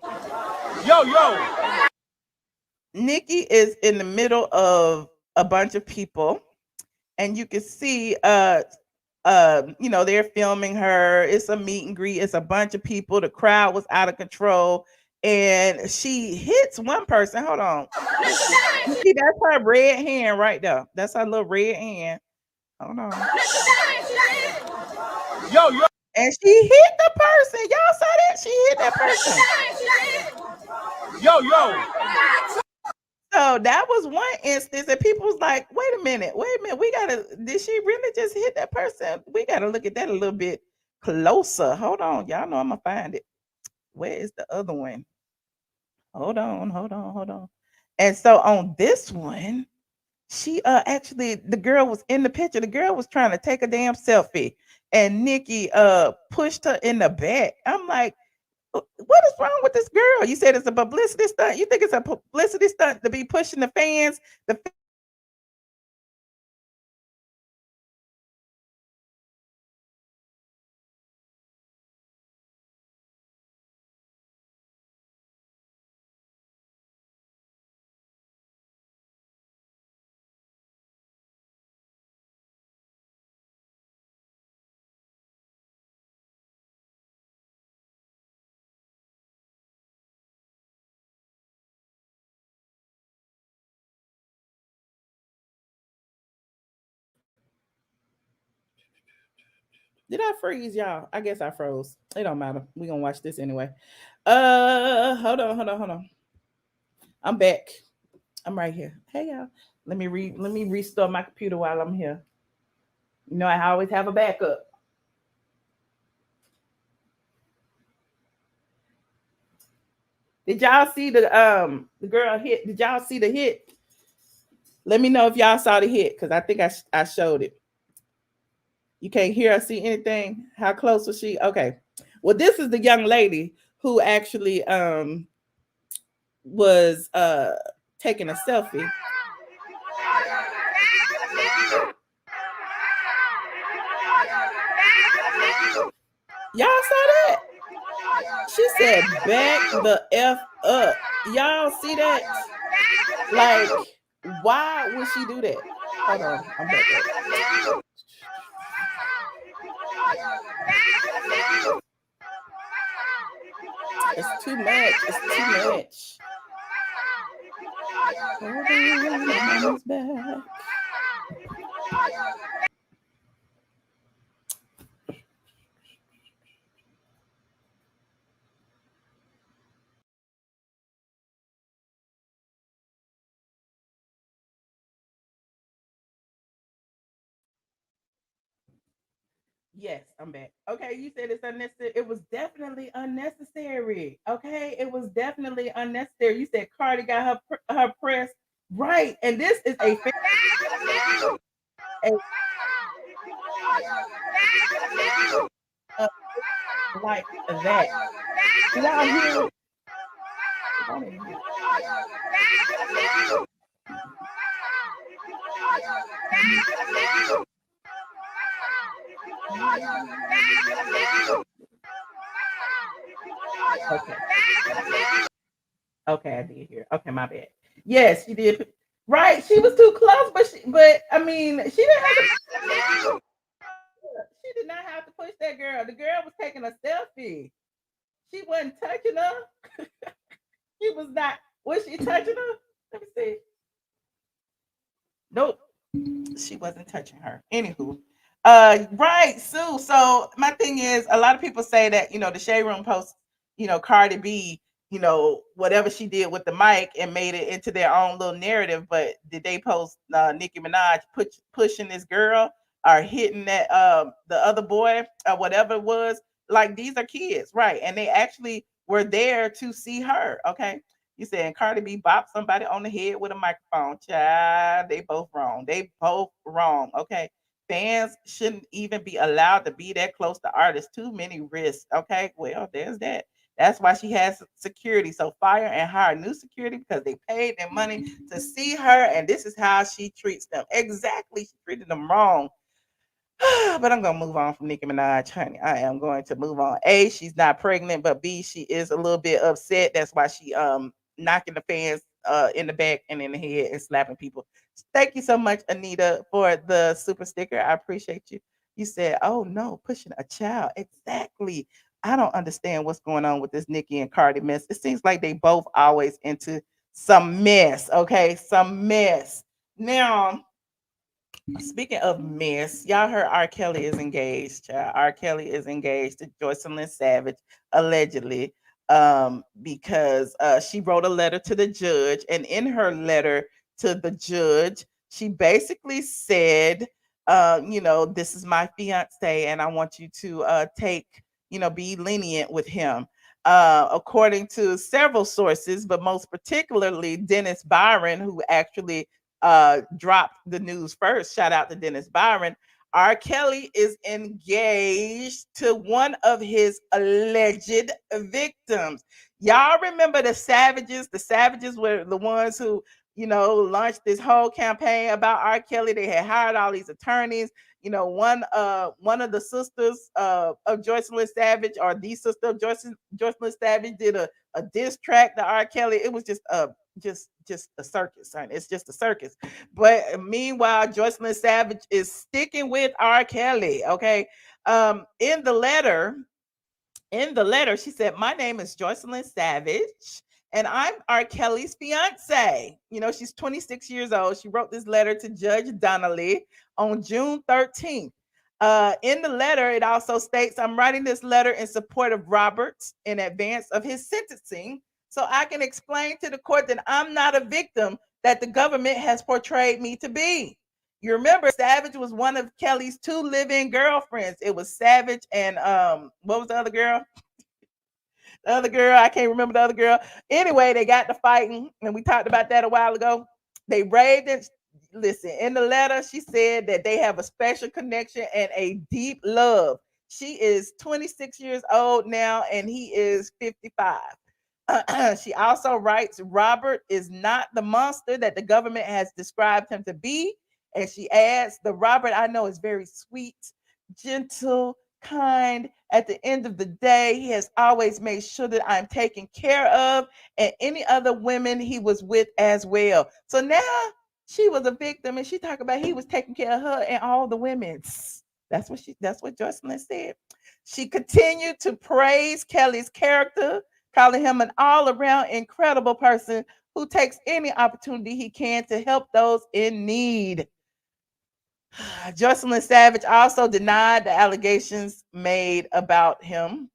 Nicki is in the middle of a bunch of people, and you can see, you know, they're filming her. It's a meet and greet. It's a bunch of people. The crowd was out of control, and she hits one person. Hold on. You see, that's her red hand right there. That's her little red hand. Hold on. And she hit the person. Y'all saw that? She hit that person. So that was one instance, and people was like, wait a minute, did she really just hit that person? We gotta look at that a little bit closer. Hold on. Y'all know I'm gonna find it. Where is the other one? Hold on. And so on this one, she actually, the girl was in the picture. The girl was trying to take a damn selfie, and Nicki pushed her in the back. I'm like, what is wrong with this girl? You said it's a publicity stunt. You think it's a publicity stunt to be pushing the fans? Did I freeze, y'all? I guess I froze. It don't matter. We gonna watch this anyway. Hold on. I'm back. I'm right here. Hey y'all. Let me restore my computer while I'm here. You know, I always have a backup. Did y'all see the girl hit? Did y'all see the hit? Let me know if y'all saw the hit, because I think I showed it. You can't hear or see anything? How close was she? Okay. Well, this is the young lady who actually was taking a selfie. Y'all saw that? She said, back the F up. Y'all see that? Like, why would she do that? Hold on. I'm back up. It's too much. Hold on, back. Yes, I'm back. Okay, you said it's unnecessary. It was definitely unnecessary. Okay, it was definitely unnecessary. You said Cardi got her press right, and this is a like that. Y'all hear it? Okay, I did hear. Okay, my bad. Yes, she did. Right, she was too close, but I mean, she didn't have to. She did not have to push that girl. The girl was taking a selfie. She wasn't touching her. He was not. Was she touching her? Let me see. Nope. She wasn't touching her. Anywho. Right, Sue. So my thing is, a lot of people say that, the Shade Room post, Cardi B, whatever she did with the mic and made it into their own little narrative. But did they post Nicki Minaj pushing this girl or hitting that the other boy or whatever it was? Like, these are kids, right? And they actually were there to see her. Okay. You saying Cardi B bopped somebody on the head with a microphone. Child, they both wrong. They both wrong. Okay. Fans shouldn't even be allowed to be that close to artists. Too many risks. Okay. Well, there's that. That's why she has security. So fire and hire new security because they paid their money to see her. And this is how she treats them. Exactly. She treated them wrong. But I'm gonna move on from Nicki Minaj, honey. I am going to move on. A, she's not pregnant, but B, she is a little bit upset. That's why she knocking the fans in the back and in the head and slapping people. Thank you so much, Anita, for the super sticker. I appreciate you. You said, "Oh no, pushing a child." Exactly. I don't understand what's going on with this Nicki and Cardi mess. It seems like they both always into some mess. Okay, some mess. Now, speaking of mess, y'all heard R. Kelly is engaged. Child. R. Kelly is engaged to Joycelyn Savage, allegedly, because she wrote a letter to the judge. And in her letter to the judge, she basically said, this is my fiance, and I want you to be lenient with him. According to several sources, but most particularly Dennis Byron, who actually dropped the news first. Shout out to Dennis Byron. R. Kelly is engaged to one of his alleged victims. Y'all remember the Savages? The Savages were the ones who, launched this whole campaign about R. Kelly. They had hired all these attorneys. One of the sisters of Joycelyn Savage, or the sister of Joycelyn Savage, did a diss track to R. Kelly. It was just a circus, son. It's just a circus. But meanwhile, Joycelyn Savage is sticking with R. Kelly. Okay. In the letter, she said, "My name is Joycelyn Savage, and I'm R. Kelly's fiance." She's 26 years old. She wrote this letter to Judge Donnelly on June 13th. In the letter, it also states, "I'm writing this letter in support of Roberts in advance of his sentencing, so I can explain to the court that I'm not a victim that the government has portrayed me to be." You remember, Savage was one of Kelly's two live-in girlfriends. It was Savage and what was the other girl? The other girl, I can't remember the other girl. Anyway, they got to fighting, and we talked about that a while ago. They raved it. Listen, in the letter, she said that they have a special connection and a deep love. She is 26 years old now, and he is 55. She also writes, "Robert is not the monster that the government has described him to be." And she adds, "The Robert I know is very sweet, gentle, kind. At the end of the day, he has always made sure that I'm taken care of, and any other women he was with as well." So now she was a victim, and she talked about he was taking care of her and all the women's. That's what Joycelyn said. She continued to praise Kelly's character, calling him an all-around incredible person who takes any opportunity he can to help those in need. Joycelyn Savage also denied the allegations made about him.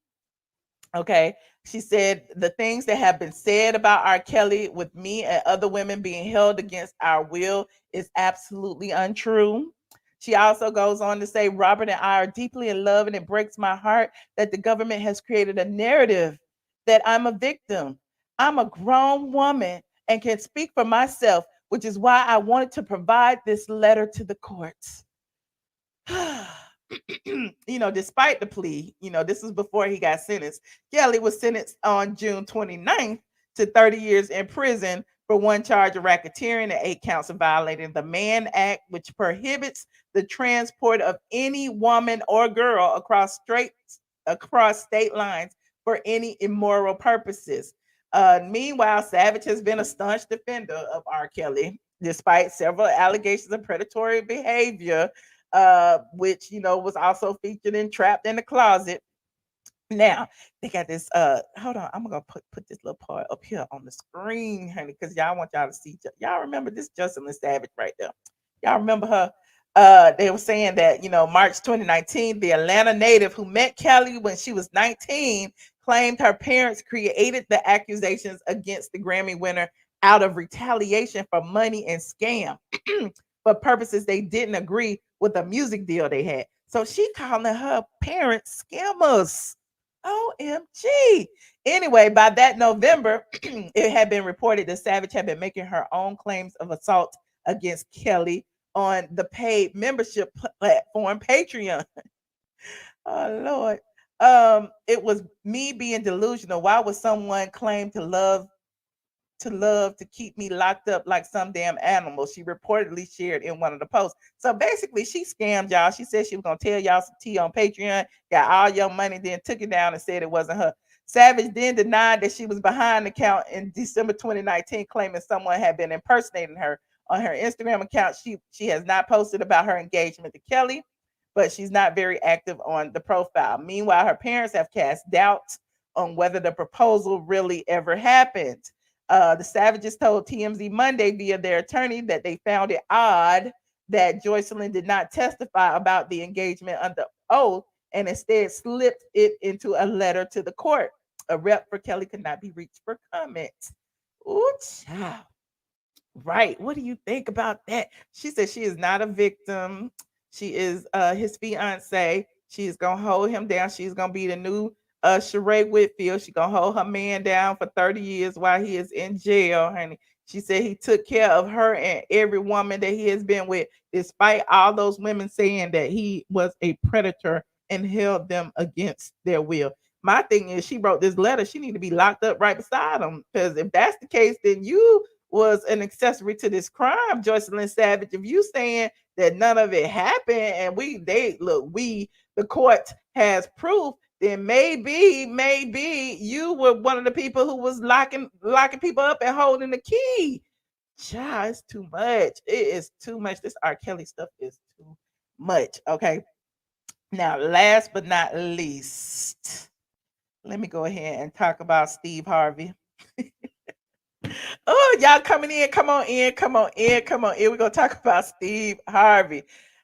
Okay. She said, "The things that have been said about R. Kelly with me and other women being held against our will is absolutely untrue." She also goes on to say, "Robert and I are deeply in love, and it breaks my heart that the government has created a narrative that I'm a victim. I'm a grown woman and can speak for myself, which is why I wanted to provide this letter to the courts." Despite the plea, this was before he got sentenced. Kelly was sentenced on June 29th to 30 years in prison for one charge of racketeering and 8 counts of violating the Mann Act, which prohibits the transport of any woman or girl across state lines for any immoral purposes. Meanwhile, Savage has been a staunch defender of R. Kelly, despite several allegations of predatory behavior, which was also featured in Trapped in the Closet. Now they got this. Hold on, I'm gonna put this little part up here on the screen, honey, because y'all want y'all to see. Y'all remember this Joycelyn Savage right there? Y'all remember her? They were saying that March 2019, the Atlanta native who met Kelly when she was 19 claimed her parents created the accusations against the Grammy winner out of retaliation for money and scam for purposes they didn't agree with a music deal they had. So she calling her parents scammers. OMG. Anyway, by that November, it had been reported that Savage had been making her own claims of assault against Kelly on the paid membership platform Patreon. Oh Lord. It was me being delusional. Why would someone claim to love to keep me locked up like some damn animal? She reportedly shared in one of the posts. So basically, she scammed y'all. She said she was gonna tell y'all some tea on Patreon, got all your money, then took it down and said it wasn't her. Savage then denied that she was behind the account in December 2019, claiming someone had been impersonating her. On her Instagram account, she has not posted about her engagement to Kelly, but she's not very active on the profile. Meanwhile, her parents have cast doubts on whether the proposal really ever happened. The Savages told TMZ Monday via their attorney that they found it odd that Joycelyn did not testify about the engagement under oath and instead slipped it into a letter to the court. A rep for Kelly could not be reached for comment. Ooh, child. Right. What do you think about that? She said she is not a victim. She is his fiance. She's gonna hold him down. She's gonna be the new Sheree Whitfield. She's gonna hold her man down for 30 years while he is in jail, honey. She said he took care of her and every woman that he has been with, despite all those women saying that he was a predator and held them against their will. My thing is, she wrote this letter. She need to be locked up right beside him, because if that's the case, then you was an accessory to this crime, Joycelyn Savage. If you saying that none of it happened and the court has proof, then maybe you were one of the people who was locking people up and holding the key. Child, it's too much. It is too much. This R. Kelly stuff is too much. Okay. Now, last but not least, let me go ahead and talk about Steve Harvey. Oh, y'all coming in. Come on in. We're gonna talk about Steve Harvey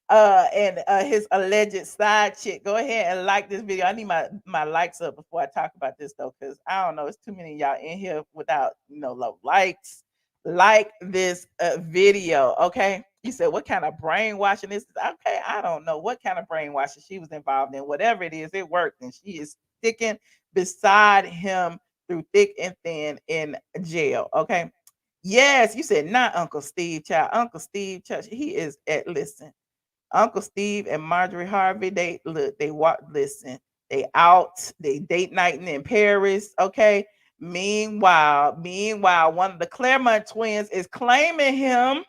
and his alleged side chick. Go ahead and like this video. I need my likes up before I talk about this though, because I don't know, it's too many of y'all in here without likes. Like this video, okay? You said what kind of brainwashing this is? Okay, I don't know what kind of brainwashing she was involved in. Whatever it is, it worked, and she is sticking beside him through thick and thin in jail. Okay. Yes, you said not Uncle Steve, child. Uncle Steve, child, he is listen. Uncle Steve and Marjorie Harvey, they date nighting in Paris. Okay. Meanwhile, one of the Claremont twins is claiming him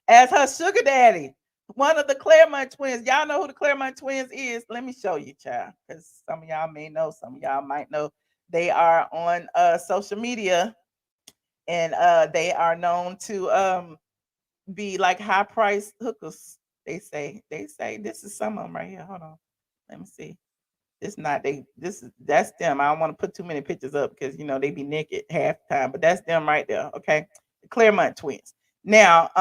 as her sugar daddy. One of the Claremont twins. Y'all know who the Claremont twins is? Let me show you, child, because some of y'all may know, some of y'all might know. They are on social media, and they are known to be like high price hookers. They say this is some of them right here. Hold on, let me see. That's them. I don't want to put too many pictures up because they be naked half the time, but that's them right there. Okay, the Claremont twins. Now,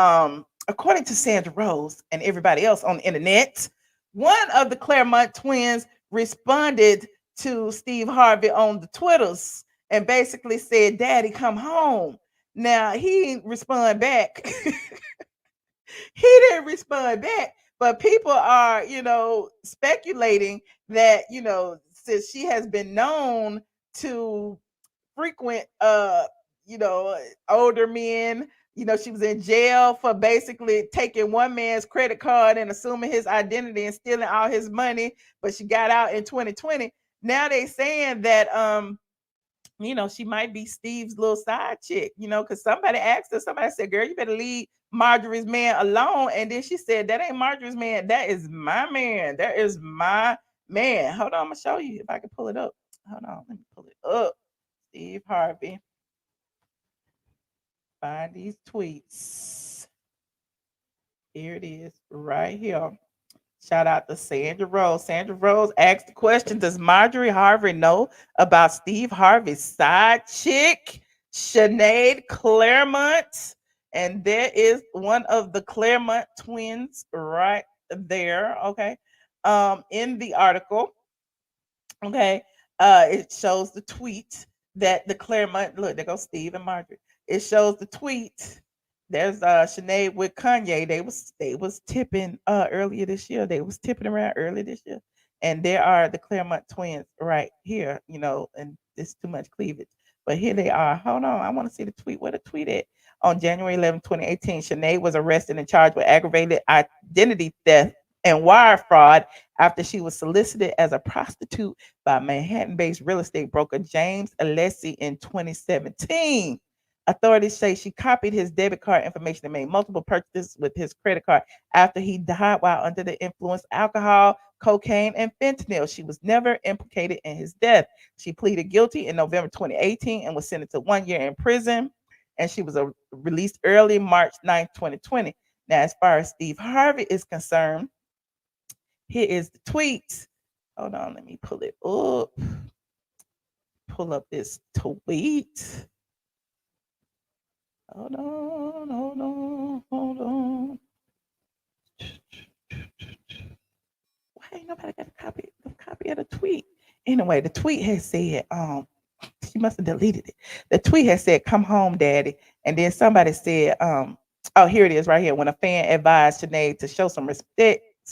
according to Sandra Rose and everybody else on the internet, one of the Claremont twins responded to Steve Harvey on the Twitters and basically said, "Daddy, come home." Now he didn't respond back. He didn't respond back, but people are, speculating that, since she has been known to frequent, older men, she was in jail for basically taking one man's credit card and assuming his identity and stealing all his money, but she got out in 2020. Now they saying that, she might be Steve's little side chick, because somebody asked her, somebody said, "Girl, you better leave Marjorie's man alone." And then she said, "That ain't Marjorie's man. That is my man. That is my man." Hold on, I'm gonna show you if I can pull it up. Hold on, let me pull it up. Steve Harvey. Find these tweets. Here it is, right here. Shout out to Sandra Rose. Sandra Rose asked the question, does Marjorie Harvey know about Steve Harvey's side chick, Sinead Claremont? And there is one of the Claremont twins right there, okay, in the article. Okay. It shows the tweet that the Claremont, look, there goes Steve and Marjorie. It shows the tweet. There's Sinead with Kanye. They was tipping earlier this year. They was tipping around earlier this year. And there are the Claremont twins right here, and it's too much cleavage. But here they are. Hold on. I want to see the tweet. Where the tweet at? On January 11, 2018, Sinead was arrested and charged with aggravated identity theft and wire fraud after she was solicited as a prostitute by Manhattan-based real estate broker James Alessi in 2017. Authorities say she copied his debit card information and made multiple purchases with his credit card after he died while under the influence of alcohol, cocaine, and fentanyl. She was never implicated in his death. She pleaded guilty in November 2018 and was sentenced to 1 year in prison. And she was released early March 9, 2020. Now, as far as Steve Harvey is concerned, here is the tweet. Hold on, let me pull it up. Pull up this tweet. Hold on. Why ain't nobody got a copy of the tweet? Anyway, the tweet has said, she must have deleted it. The tweet has said, "Come home, daddy." And then somebody said, oh, here it is right here. When a fan advised Sinead to show some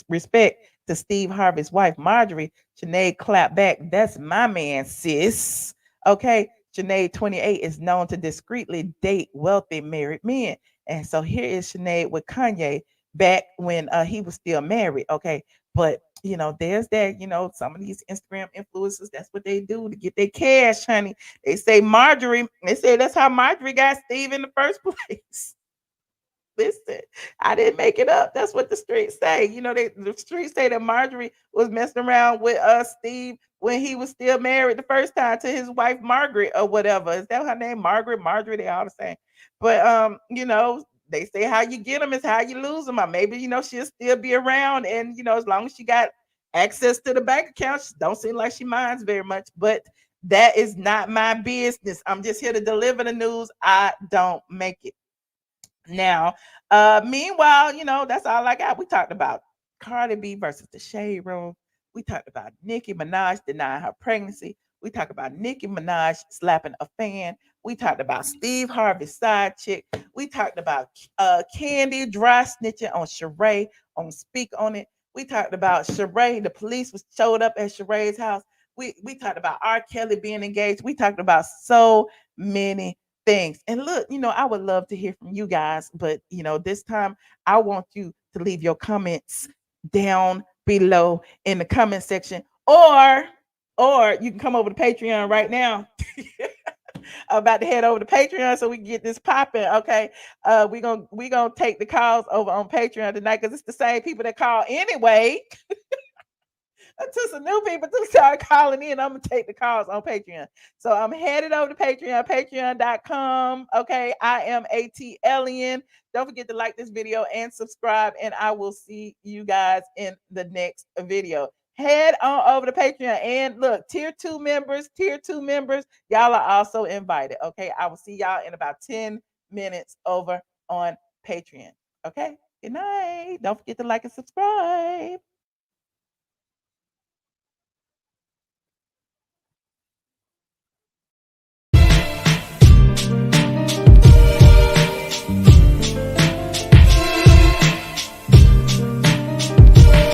respect to Steve Harvey's wife, Marjorie, Sinead clapped back, "That's my man, sis." Okay. Sinead, 28, is known to discreetly date wealthy married men. And so here is Sinead with Kanye back when he was still married. Okay. But, there's that, some of these Instagram influencers, that's what they do to get their cash, honey. They say that's how Marjorie got Steve in the first place. Listen, I didn't make it up. That's what the streets say. The streets say that Marjorie was messing around with Steve when he was still married the first time to his wife Margaret or whatever. Is that her name? Marjorie, they all the same. But they say how you get them is how you lose them. Or maybe she'll still be around, and as long as she got access to the bank account, she don't seem like she minds very much. But that is not my business. I'm just here to deliver the news. I don't make it. Now, meanwhile, that's all I got. We talked about Cardi B versus the Shaderoom. We talked about Nicki Minaj denying her pregnancy. We talked about Nicki Minaj slapping a fan. We talked about Steve Harvey's side chick. We talked about Kandi dry snitching on Sheree on Speak On It. We talked about Sheree. The police showed up at Sheree's house. We talked about R. Kelly being engaged. We talked about so many things. And look, I would love to hear from you guys, but this time I want you to leave your comments down below in the comment section, or you can come over to Patreon right now. I'm about to head over to Patreon so we can get this popping. Okay. We're gonna take the calls over on Patreon tonight because it's the same people that call anyway. Until some new people to start calling in, I'm gonna take the calls on Patreon. So I'm headed over to Patreon, patreon.com. Okay, iamATLien. Don't forget to like this video and subscribe, and I will see you guys in the next video. Head on over to Patreon, and look, tier 2 members, y'all are also invited. Okay, I will see y'all in about 10 minutes over on Patreon. Okay, good night. Don't forget to like and subscribe.